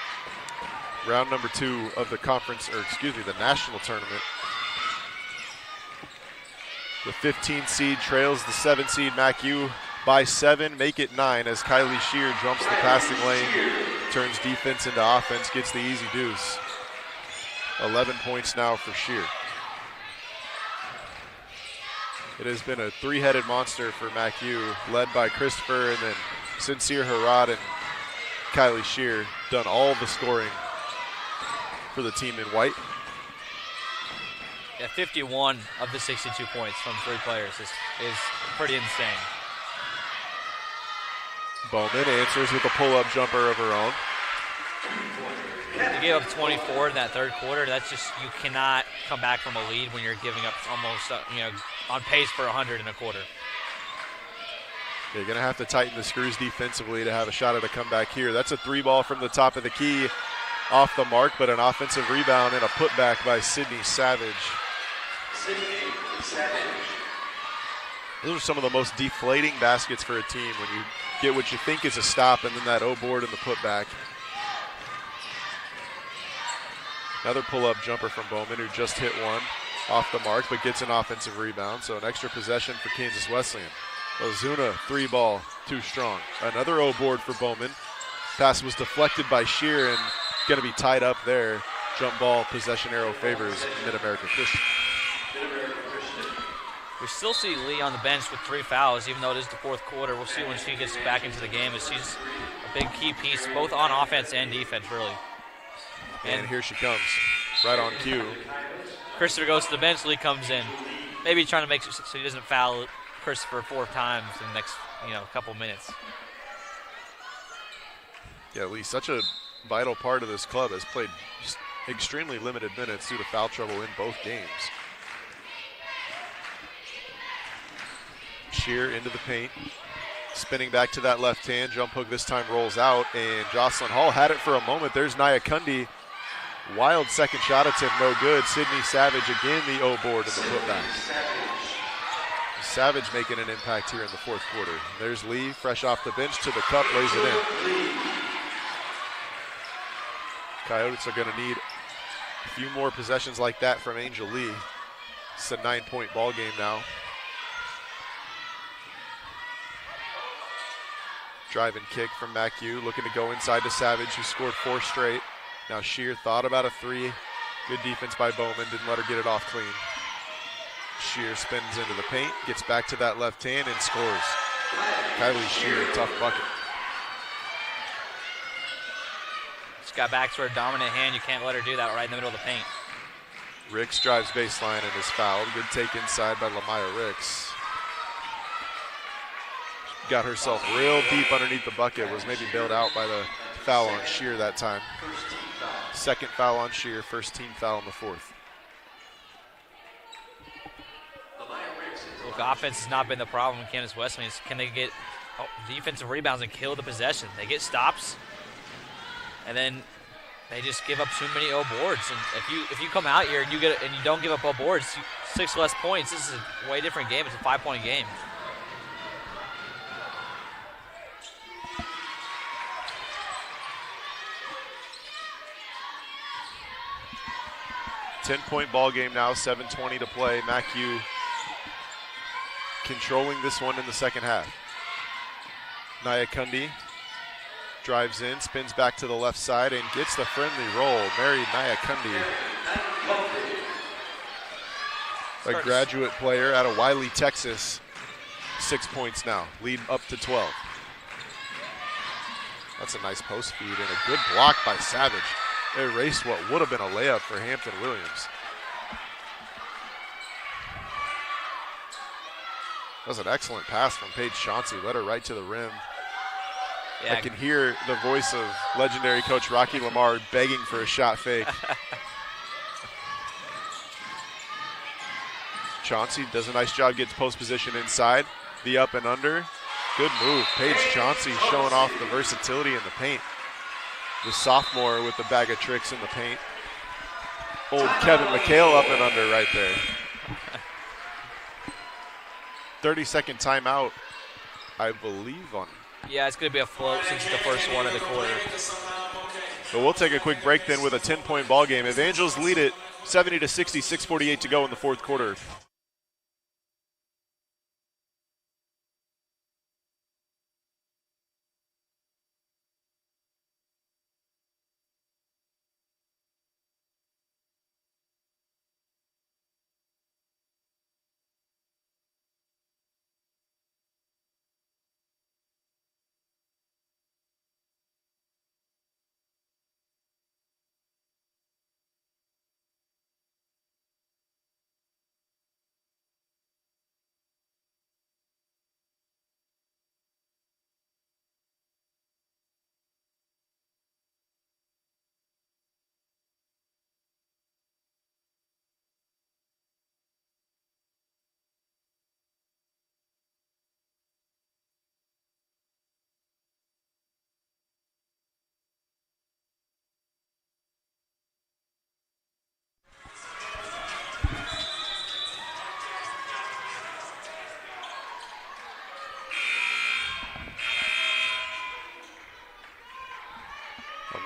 Round number 2 of the the national tournament. The 15 seed trails the 7 seed MacU by 7, make it 9 as Kylie Shear jumps the passing lane, turns defense into offense, gets the easy deuce. 11 points now for Shear. It has been a 3-headed monster for MacU, led by Christopher and then Sincere Harad and Kylie Shear, done all the scoring for the team in white. Yeah, 51 of the 62 points from 3 players is pretty insane. Bowman answers with a pull-up jumper of her own. They gave up 24 in that third quarter. That's just, you cannot come back from a lead when you're giving up almost, on pace for 100 in a quarter. They're going to have to tighten the screws defensively to have a shot at a comeback here. That's a 3-ball from the top of the key, off the mark, but an offensive rebound and a putback by Sydney Savage. Those are some of the most deflating baskets for a team when you get what you think is a stop and then that O-board and the putback. Another pull-up jumper from Bowman, who just hit one off the mark but gets an offensive rebound. So an extra possession for Kansas Wesleyan. Ozuna, 3-ball, too strong. Another O-board for Bowman. Pass was deflected by Shear and going to be tied up there. Jump ball, possession arrow favors Mid-America Christian. We still see Lee on the bench with 3 fouls, even though it is the fourth quarter. We'll see when she gets back into the game, as she's a big key piece, both on offense and defense, really. And here she comes, right on cue. Christopher goes to the bench, Lee comes in. Maybe trying to make sure so he doesn't foul Christopher 4 times in the next, couple minutes. Yeah, Lee, such a vital part of this club, has played just extremely limited minutes due to foul trouble in both games. Shear into the paint, spinning back to that left hand, jump hook this time rolls out, and Jocelyn Hall had it for a moment. There's Naya Kundi. Wild second shot attempt, no good. Sydney Savage again, the O-board and the putback. Savage making an impact here in the fourth quarter. There's Lee, fresh off the bench to the cup, lays it in. Coyotes are going to need a few more possessions like that from Angel Lee. It's a 9-point ball game now. Drive and kick from MacU, looking to go inside to Savage, who scored 4 straight. Now Shear thought about a 3. Good defense by Bowman, didn't let her get it off clean. Shear spins into the paint, gets back to that left hand and scores. Kylie Shear, tough bucket. She's got back to her dominant hand. You can't let her do that right in the middle of the paint. Ricks drives baseline and is fouled. Good take inside by Lamaya Ricks. Got herself real deep underneath the bucket, was maybe bailed out by the foul on Shear that time. Second foul on Shear, first team foul in the fourth. Look, offense has not been the problem in Kansas Wesleyan. Can they get defensive rebounds and kill the possession? They get stops, and then they just give up too many boards. And if you come out here and you don't give up boards, 6 less points. This is a way different game. It's a 5-point game. Ten-point ball game now, 7:20 to play. MacU controlling this one in the second half. NAIA Kundi drives in, spins back to the left side, and gets the friendly roll. Married NAIA Kundi, a graduate player out of Wiley, Texas. 6 points now, lead up to 12. That's a nice post feed and a good block by Savage. Erased what would have been a layup for Hampton Williams. That was an excellent pass from Paige Chauncey. Led her right to the rim. Yeah. I can hear the voice of legendary coach Rocky Lamar begging for a shot fake. Chauncey does a nice job, gets post position inside. The up and under. Good move. Paige Chauncey showing off the versatility in the paint. The sophomore with the bag of tricks in the paint. Old Kevin McHale up and under right there. 30-second timeout, I believe, on. Yeah, it's going to be a float since it's the first one of the quarter. So we'll take a quick break then with a 10-point ball game. Evangels lead it 70-60, 6:48 to go in the fourth quarter.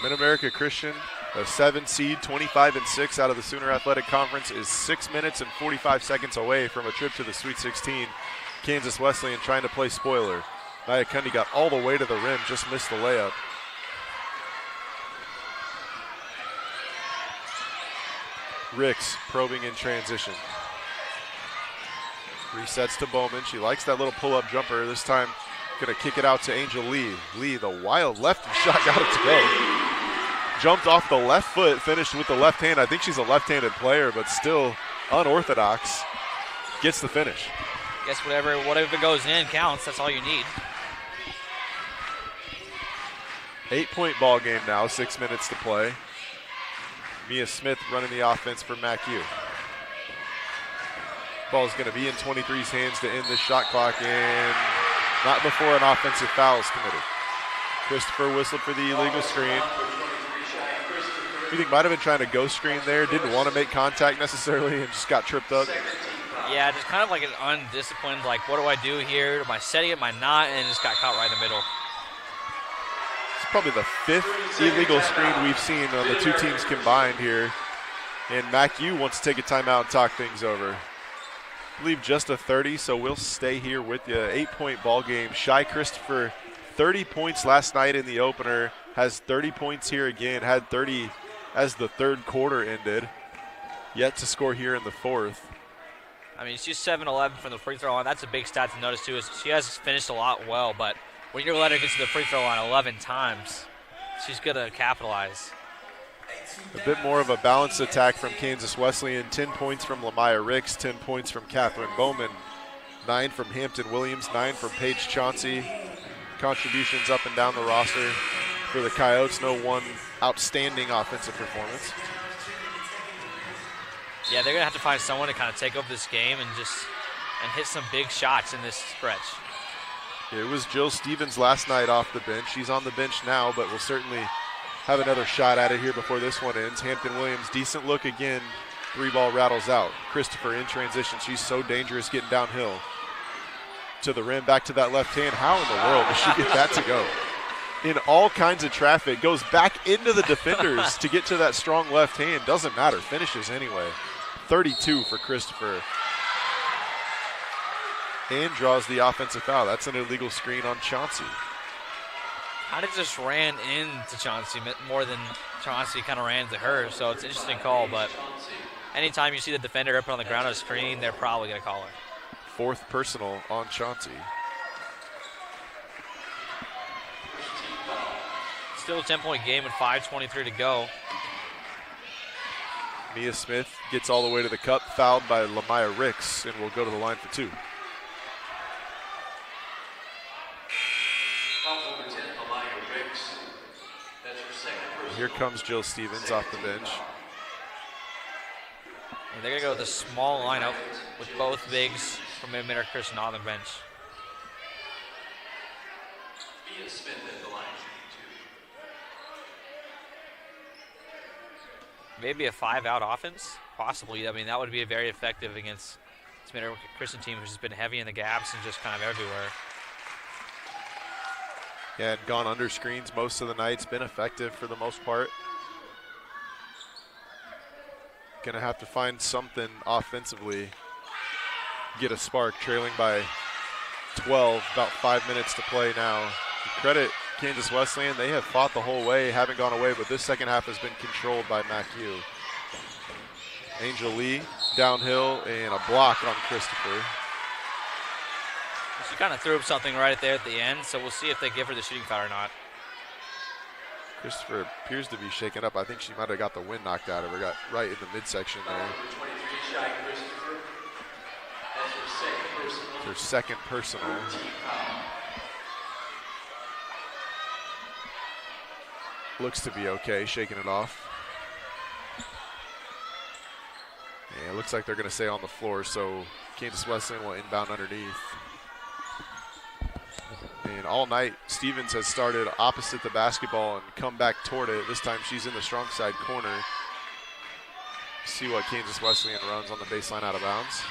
Mid-America Christian, a 7 seed, 25-6 out of the Sooner Athletic Conference, is 6 minutes and 45 seconds away from a trip to the Sweet 16. Kansas Wesleyan trying to play spoiler. NAIA Kundi got all the way to the rim, just missed the layup. Ricks probing in transition. Resets to Bowman. She likes that little pull-up jumper. This time, gonna kick it out to Angel Lee. Lee, the wild lefty shot, got it to go. Jumped off the left foot, finished with the left hand. I think she's a left-handed player, but still unorthodox. Gets the finish. Guess whatever goes in counts. That's all you need. 8-point ball game now, 6 minutes to play. Mia Smith running the offense for MacU. Ball's going to be in 23's hands to end this shot clock, and not before an offensive foul is committed. Christopher whistled for the illegal screen. I think might have been trying to go screen there, didn't want to make contact necessarily, and just got tripped up. Yeah, just kind of like an undisciplined, like, what do I do here? Am I setting it? Am I not? And just got caught right in the middle. It's probably the 5th illegal screen we've seen on the two teams combined here. And MacU wants to take a timeout and talk things over. I believe just a 30, so we'll stay here with you. 8-point ball game. Shy Christopher, 30 points last night in the opener, has 30 points here again, had 30 as the third quarter ended. Yet to score here in the fourth. I mean, she's 7-11 from the free throw line. That's a big stat to notice, too. Is she has finished a lot well, but when you're letting her get to the free throw line 11 times, she's going to capitalize. A bit more of a balanced attack from Kansas Wesleyan. 10 points from Lamaya Ricks, 10 points from Catherine Bowman, 9 from Hampton Williams, 9 from Paige Chauncey. Contributions up and down the roster for the Coyotes. No one outstanding offensive performance. Yeah, they're going to have to find someone to kind of take over this game and hit some big shots in this stretch. It was Jill Stevens last night off the bench. She's on the bench now, but will certainly have another shot at it here before this one ends. Hampton Williams, decent look again. 3-ball rattles out. Christopher in transition. She's so dangerous getting downhill. To the rim, back to that left hand. How in the world does she get that to go? In all kinds of traffic. Goes back into the defenders to get to that strong left hand. Doesn't matter. Finishes anyway. 32 for Christopher. And draws the offensive foul. That's an illegal screen on Chauncey. Kind of just ran into Chauncey more than Chauncey kind of ran into her, so it's an interesting call, but anytime you see the defender up on the ground on a screen, they're probably going to call it. Fourth personal on Chauncey. Still a 10-point game with 5:23 to go. Mia Smith gets all the way to the cup, fouled by Lamaya Ricks, and will go to the line for 2. Here comes Jill Stevens off the bench. And they're going to go with a small lineup with both bigs from Mid-Mid Christian on the bench. Maybe a 5-out offense, possibly. I mean, that would be very effective against this Mid-Mid Christian team, which has been heavy in the gaps and just kind of everywhere. Yeah, and gone under screens most of the night. It's been effective for the most part. Gonna have to find something offensively. Get a spark, trailing by 12, about 5 minutes to play now. Credit Kansas Wesleyan, they have fought the whole way, haven't gone away, but this second half has been controlled by MacU. Angel Lee downhill and a block on Christopher. She kind of threw up something right there at the end, so we'll see if they give her the shooting foul or not. Christopher appears to be shaken up. I think she might have got the wind knocked out of her, got right in the midsection there. It's her second personal. Looks to be okay, shaking it off. Yeah, it looks like they're going to stay on the floor, so Kansas Wesleyan will inbound underneath. And all night, Stevens has started opposite the basketball and come back toward it. This time she's in the strong side corner. See what Kansas Wesleyan runs on the baseline out of bounds.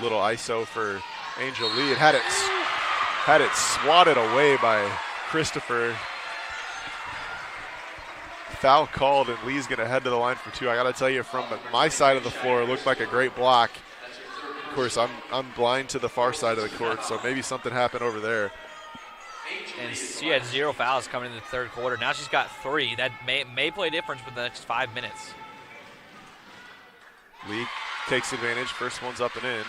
Little ISO for Angel Lee. It had it swatted away by Christopher. Foul called, and Lee's going to head to the line for 2. I got to tell you, from my side of the floor, it looked like a great block. Of course, I'm blind to the far side of the court, so maybe something happened over there. And she had 0 fouls coming into the third quarter. Now she's got 3. That may play a difference for the next 5 minutes. Lee takes advantage. First one's up and in.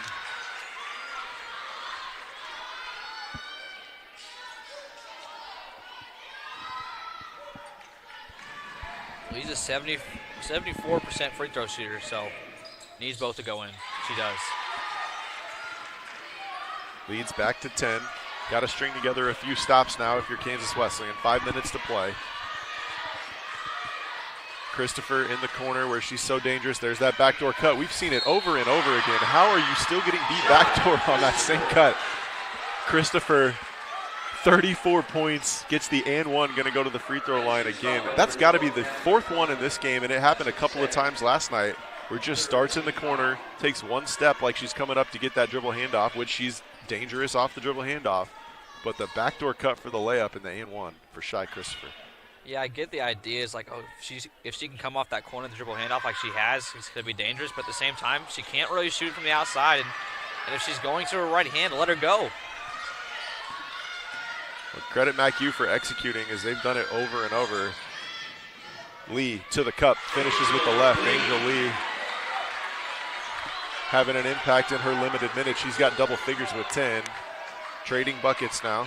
Lee's a 74% free throw shooter, so needs both to go in. She does. Leads back to 10. Got to string together a few stops now if you're Kansas Wesleyan. 5 minutes to play. Christopher in the corner where she's so dangerous. There's that backdoor cut. We've seen it over and over again. How are you still getting beat backdoor on that same cut? Christopher, 34 points, gets the and one, going to go to the free throw line again. That's got to be the 4th one in this game, and it happened a couple of times last night. where it just starts in the corner, takes one step like she's coming up to get that dribble handoff, which she's dangerous off the dribble handoff. But the backdoor cut for the layup in the and-one for Shy Christopher. Yeah, I get the idea. Is like, oh, if she can come off that corner, the dribble handoff like she has, it's going to be dangerous. But at the same time, she can't really shoot from the outside. And if she's going to her right hand, let her go. Well, credit MacU for executing as they've done it over and over. Lee to the cup, finishes with the left. Angel Lee having an impact in her limited minutes. She's got double figures with 10. Trading buckets now.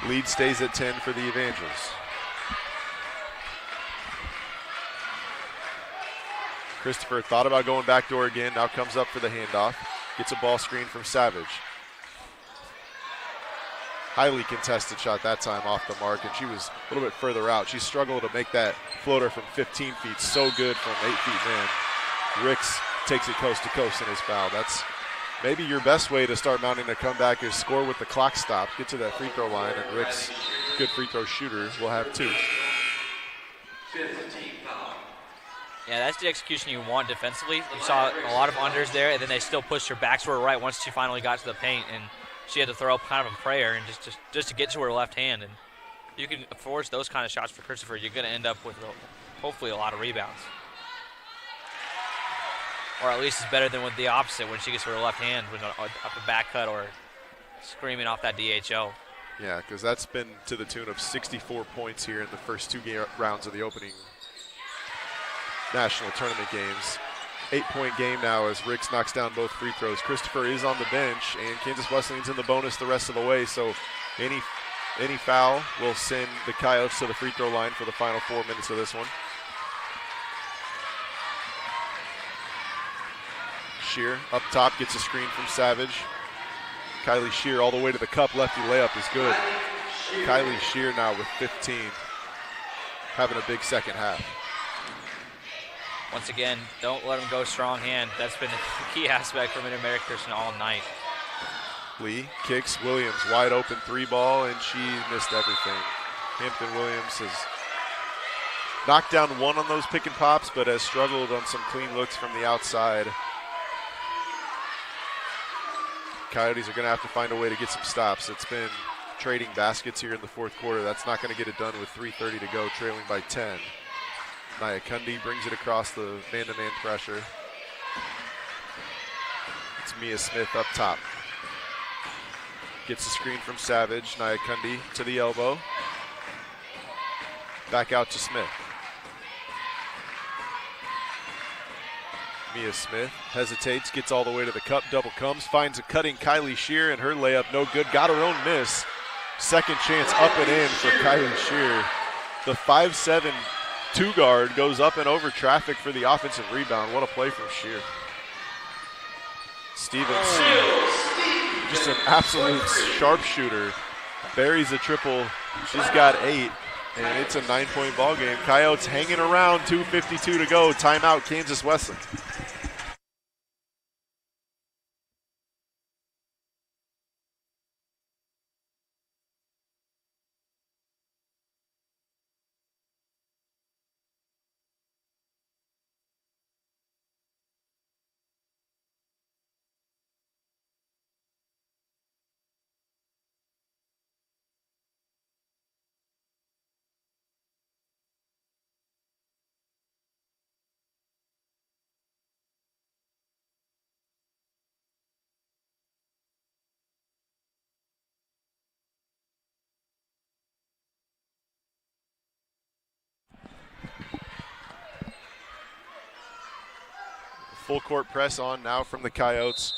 Lead stays at 10 for the Evangels. Christopher thought about going backdoor again, now comes up for the handoff. Gets a ball screen from Savage. Highly contested shot that time off the mark, and she was a little bit further out. She struggled to make that floater from 15 feet. So good from 8 feet in. Ricks takes it coast to coast in his foul. That's maybe your best way to start mounting a comeback is score with the clock stopped, get to that free throw line, and Ricks, good free throw shooter, will have 2. Yeah, that's the execution you want defensively. You saw a lot of unders there, and then they still pushed her backs to her right once she finally got to the paint, and she had to throw up kind of a prayer and just to get to her left hand. And you can force those kind of shots for Christopher. You're going to end up with hopefully a lot of rebounds. Or at least it's better than with the opposite when she gets to her left hand with up a back cut or screaming off that DHO. Yeah, because that's been to the tune of 64 points here in the first 2 rounds of the opening national tournament games. 8-point game now as Ricks knocks down both free throws. Christopher is on the bench, and Kansas Wesleyan's in the bonus the rest of the way, so any foul will send the Coyotes to the free throw line for the final 4 minutes of this one. Shear up top gets a screen from Savage. Kylie Shear all the way to the cup. Lefty layup is good. Kylie Shear now with 15, having a big second half. Once again, don't let them go strong hand. That's been a key aspect for Mid-America Christian all night. Lee kicks Williams wide open 3-ball, and she missed everything. Hampton Williams has knocked down 1 on those pick and pops, but has struggled on some clean looks from the outside. Coyotes are going to have to find a way to get some stops. It's been trading baskets here in the fourth quarter. That's not going to get it done with 3:30 to go, trailing by 10. NAIA Kundi brings it across the man-to-man pressure. It's Mia Smith up top. Gets the screen from Savage. NAIA Kundi to the elbow. Back out to Smith. Mia Smith hesitates, gets all the way to the cup, double comes, finds a cutting Kylie Shear, and her layup no good. Got her own miss. Second chance up and in for Kylie Shear. The 5'7" 2-guard goes up and over traffic for the offensive rebound. What a play from Shear. Stevens, just an absolute sharpshooter, buries a triple. She's got 8, and it's a 9-point ball game. Coyotes hanging around, 2:52 to go. Timeout, Kansas Wesleyan. Full court press on now from the Coyotes.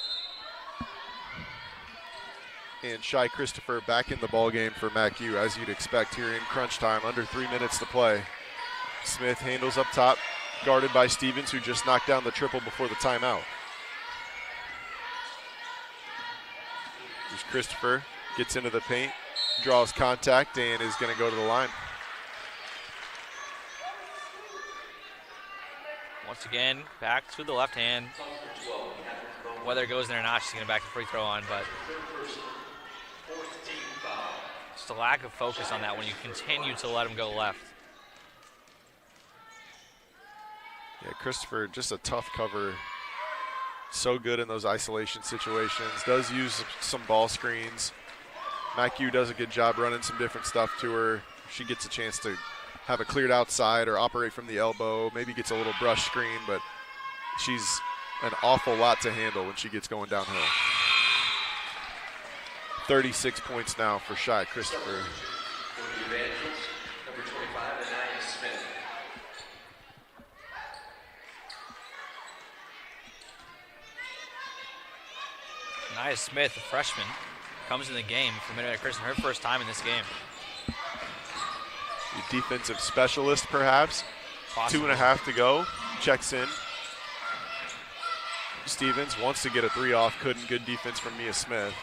And Shy Christopher back in the ball game for MacU, as you'd expect here in crunch time, under 3 minutes to play. Smith handles up top, guarded by Stevens, who just knocked down the triple before the timeout. Here's Christopher, gets into the paint, draws contact, and is going to go to the line. Once again, back to the left hand. Whether it goes in or not, she's going to back the free throw on, but just a lack of focus on that when you continue to let them go left. Yeah, Christopher, just a tough cover. So good in those isolation situations. Does use some ball screens. MacU does a good job running some different stuff to her. She gets a chance to have it cleared outside or operate from the elbow. Maybe gets a little brush screen, but she's an awful lot to handle when she gets going downhill. 36 points now for Shy Christopher. Number 25, NAIA Smith. NAIA Smith, a freshman, comes in the game for Mid-America Christian, her first time in this game. The defensive specialist, perhaps. Possible. 2.5 to go. Checks in. Stevens wants to get a 3 off. Couldn't. Good defense from Mia Smith.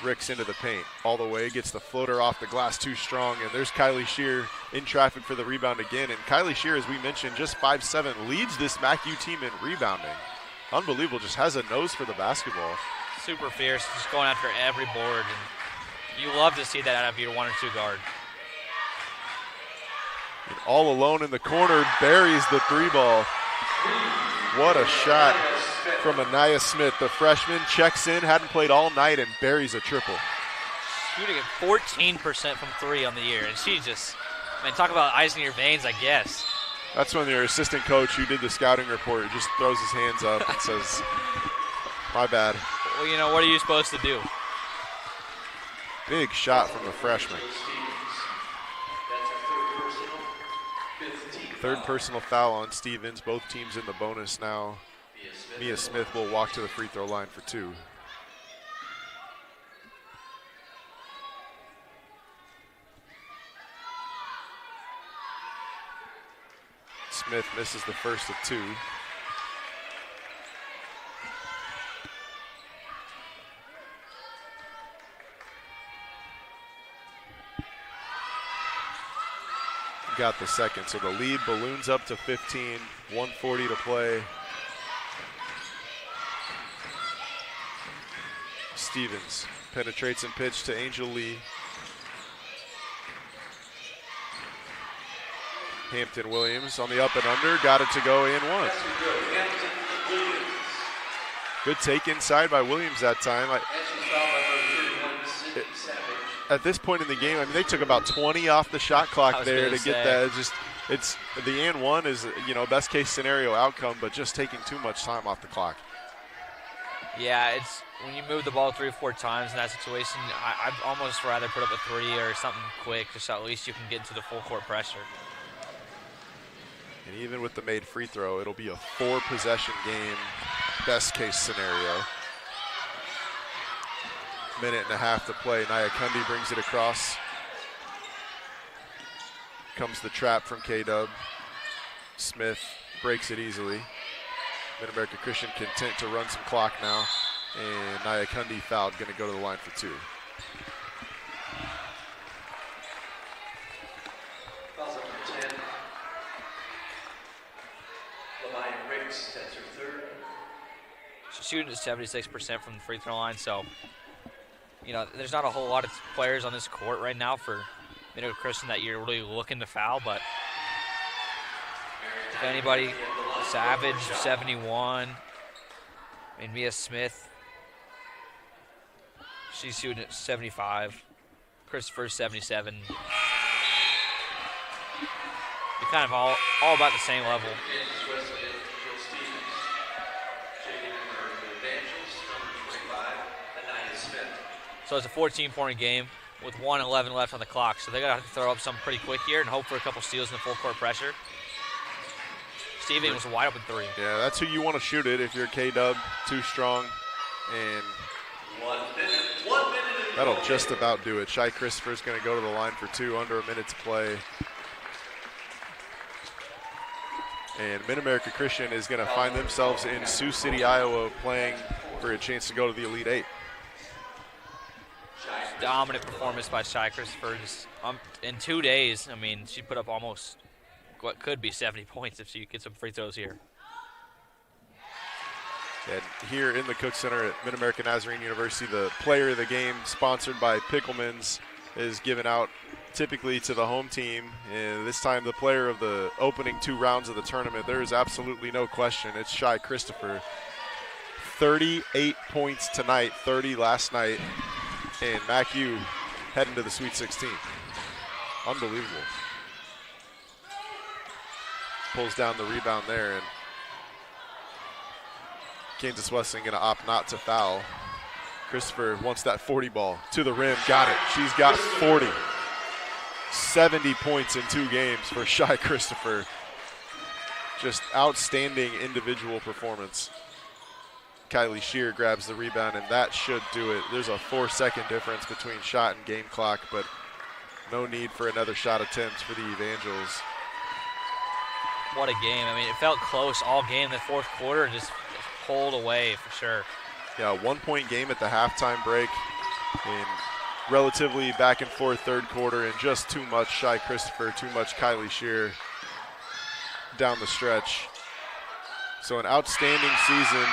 Ricks into the paint all the way. Gets the floater off the glass too strong. And there's Kylie Shear in traffic for the rebound again. And Kylie Shear, as we mentioned, just 5'7", leads this MacU team in rebounding. Unbelievable. Just has a nose for the basketball. Super fierce, just going after every board. And you love to see that out of your 1 or 2 guard. And all alone in the corner, buries the 3 ball. What a shot from Anaya Smith. The freshman checks in, hadn't played all night, and buries a triple. Shooting at 14% from 3 on the year. And she just, man, talk about ice in your veins, I guess. That's when your assistant coach who did the scouting report just throws his hands up and says, my bad. Well, you know, what are you supposed to do? Big shot from the freshman. Third personal foul on Stevens. Both teams in the bonus now. Mia Smith will walk to the free throw line for 2. Smith misses the first of 2. Got the second, so the lead balloons up to 15, 1:40 to play. Stevens penetrates and pitch to Angel Lee. Hampton Williams on the up and under, got it to go in 1. Good take inside by Williams that time. At this point in the game, I mean, they took about 20 off the shot clock there to get that. It's the and 1 is, you know, best case scenario outcome, but just taking too much time off the clock. Yeah, it's when you move the ball 3 or 4 times in that situation, I'd almost rather put up a 3 or something quick, just so at least you can get into the full court pressure. And even with the made free throw, it'll be a 4-possession game, best case scenario. Minute and a half to play. Naya Kundi brings it across. Comes the trap from K-Dub. Smith breaks it easily. Mid-America Christian content to run some clock now. And Naya Kundi fouled, going to go to the line for 2. Fouls number 10. Lamaya Ricks, that's her 3rd. She's shooting at 76% from the free throw line, so you know, there's not a whole lot of players on this court right now for Mid-America Christian that you're really looking to foul, but if anybody, Savage, 71, and Mia Smith, she's shooting at 75. Christopher, 77. They're kind of all about the same level. So it's a 14-point game with 1:11 left on the clock. So they got to throw up something pretty quick here and hope for a couple steals in the full court pressure. Stevens was a wide open 3. Yeah, that's who you want to shoot it if you're K-Dub, too strong. And 1 minute. That'll just about do it. Shy Christopher's going to go to the line for 2, under a minute to play. And Mid-America Christian is going to find themselves in Sioux City, Iowa, playing for a chance to go to the Elite 8. Dominant performance by Shy Christopher. Just, in 2 days, I mean, she put up almost what could be 70 points if she gets some free throws here. And here in the Cook Center at Mid-America Nazarene University, the player of the game, sponsored by Pickleman's, is giving out typically to the home team, and this time the player of the opening 2 rounds of the tournament. There is absolutely no question. It's Shy Christopher. 38 points tonight, 30 last night, and MacU heading to the Sweet 16. Unbelievable. Pulls down the rebound there, and Kansas Wesleyan going to opt not to foul. Christopher wants that 40 ball to the rim. Got it. She's got 40. 70 points in 2 games for Shy Christopher. Just outstanding individual performance. Kylie Shear grabs the rebound, and that should do it. There's a 4-second difference between shot and game clock, but no need for another shot attempt for the Evangels. What a game. I mean, it felt close all game. The fourth quarter just pulled away for sure. Yeah, 1-point game at the halftime break, and relatively back and forth third quarter, and just too much Shy Christopher, too much Kylie Shear down the stretch. So an outstanding season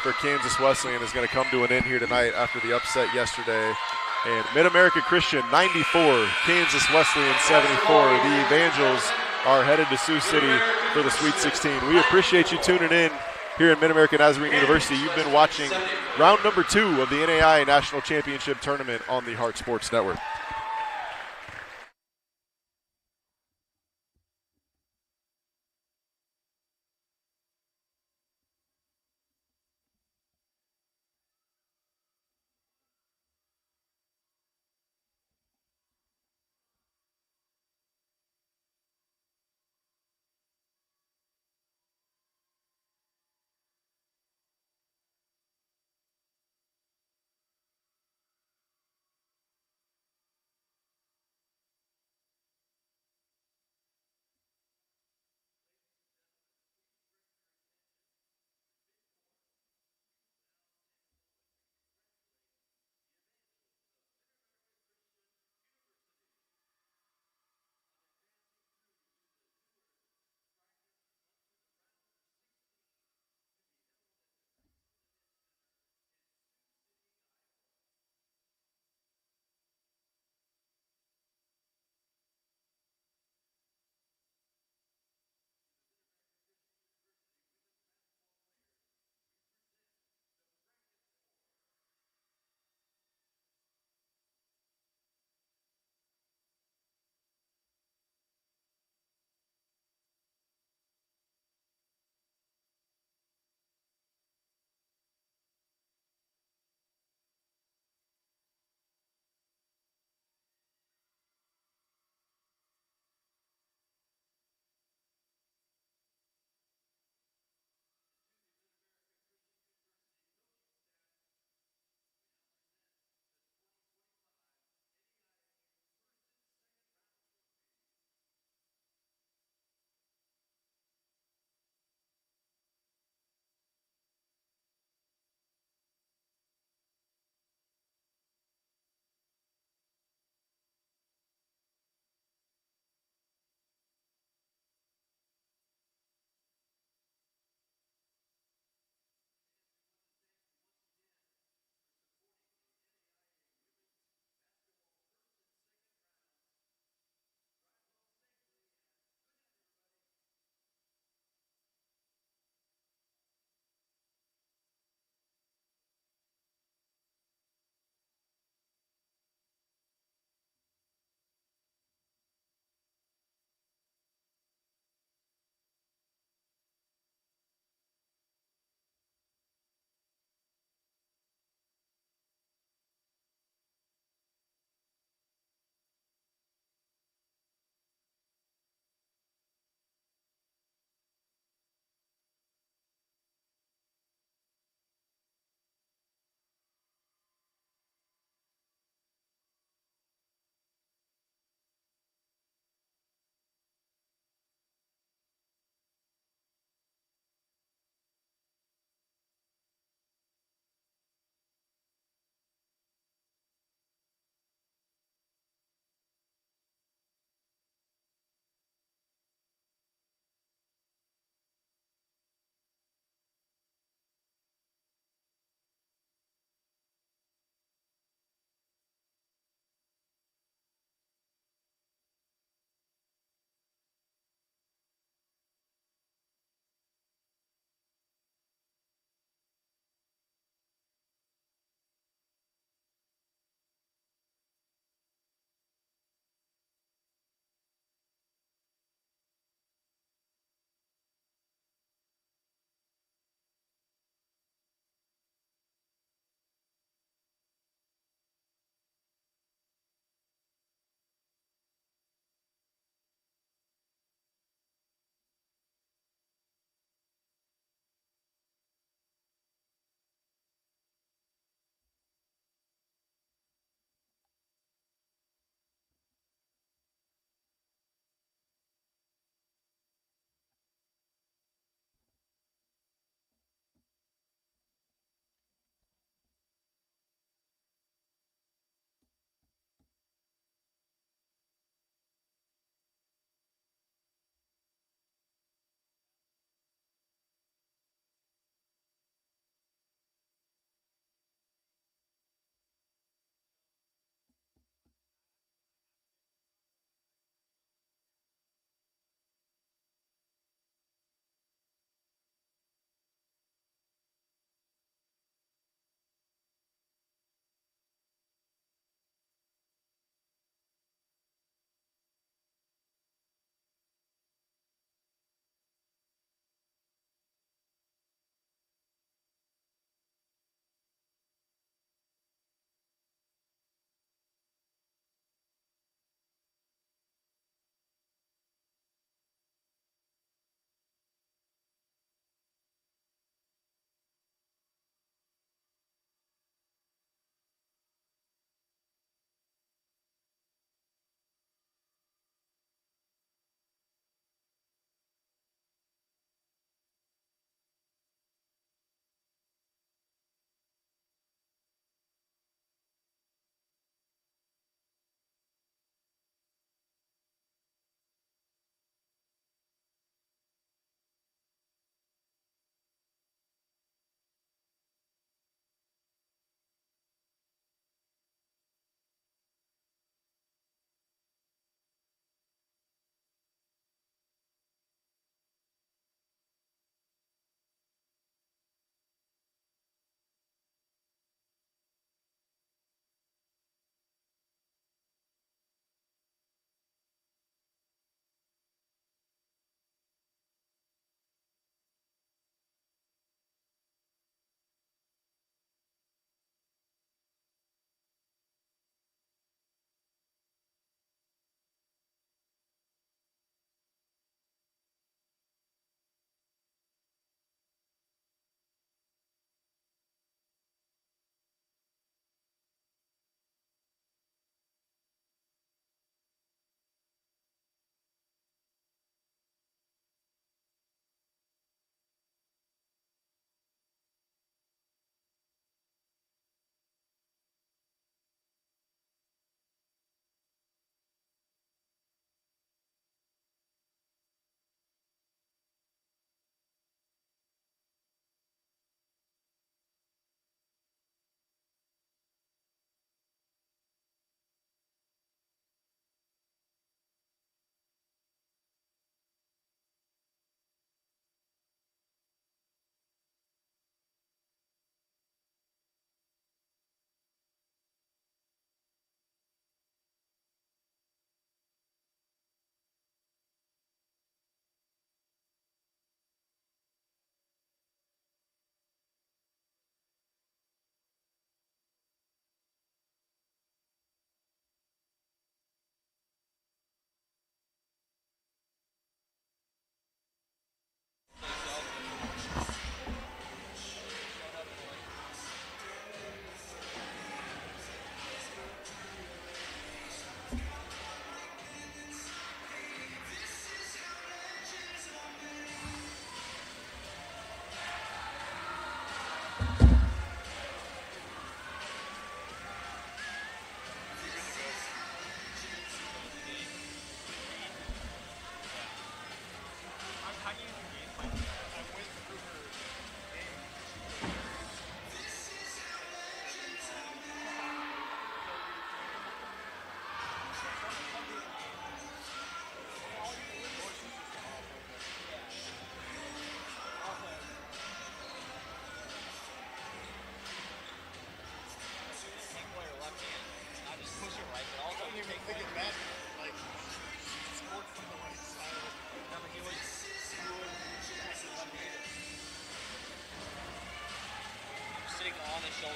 for Kansas Wesleyan is going to come to an end here tonight after the upset yesterday. And Mid-America Christian 94, Kansas Wesleyan 74. The Evangels are headed to Sioux City for the Sweet 16. We appreciate you tuning in here in Mid-America Nazarene University. You've been watching round number 2 of the NAIA National Championship Tournament on the Heart Sports Network.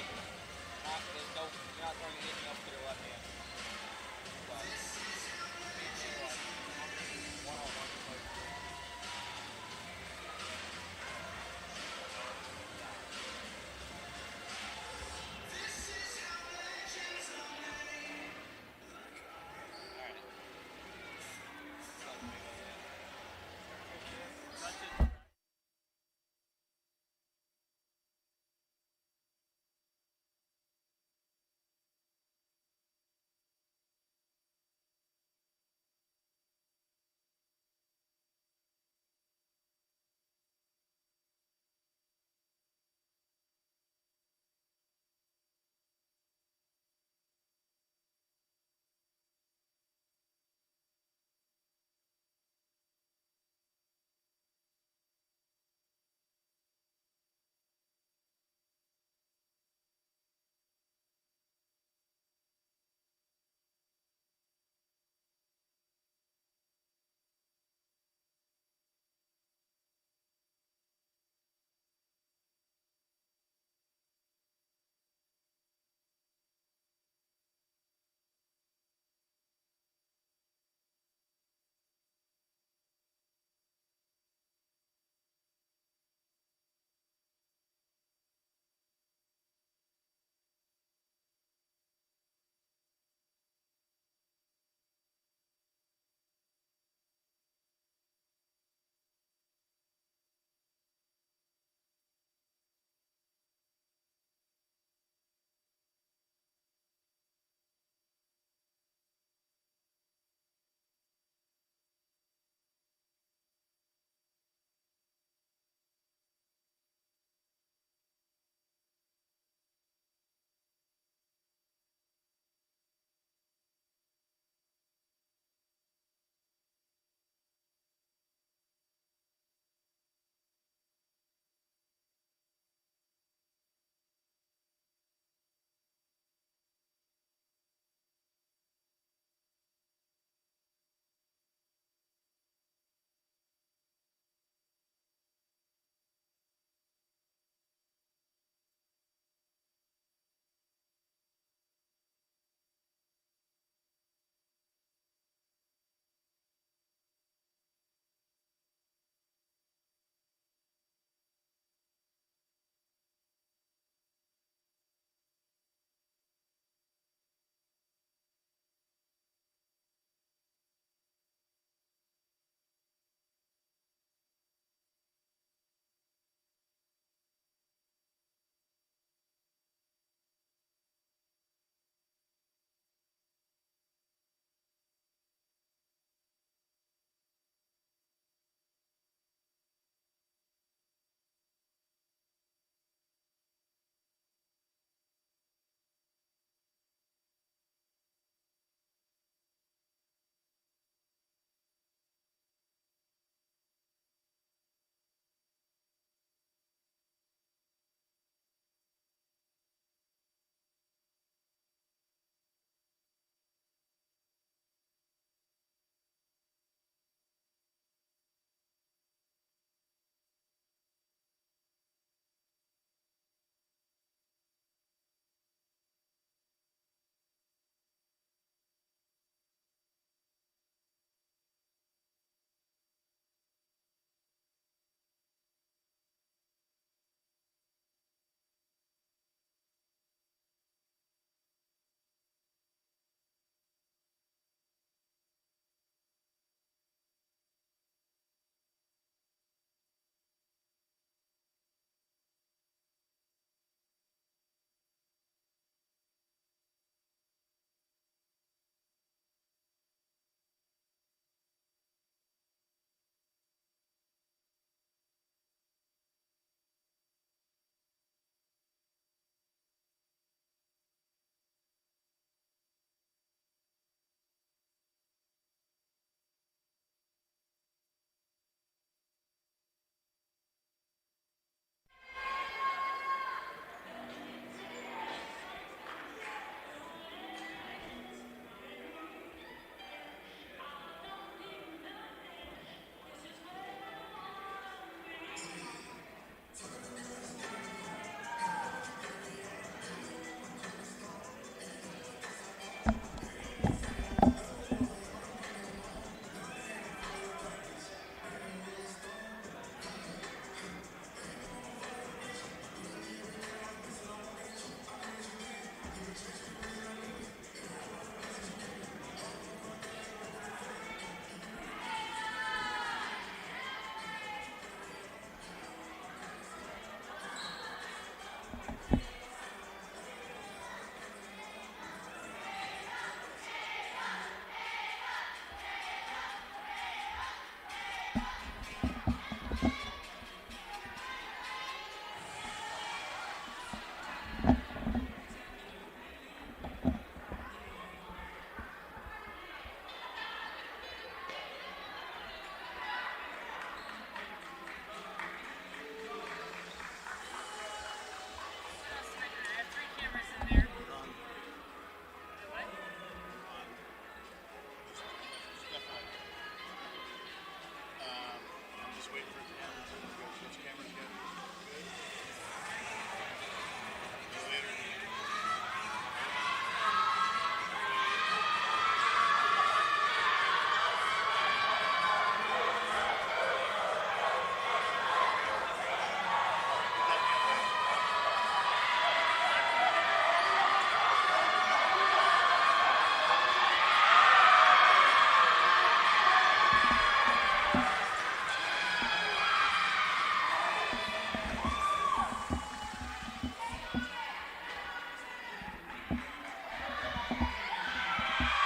You're not throwing anything else to your left hand.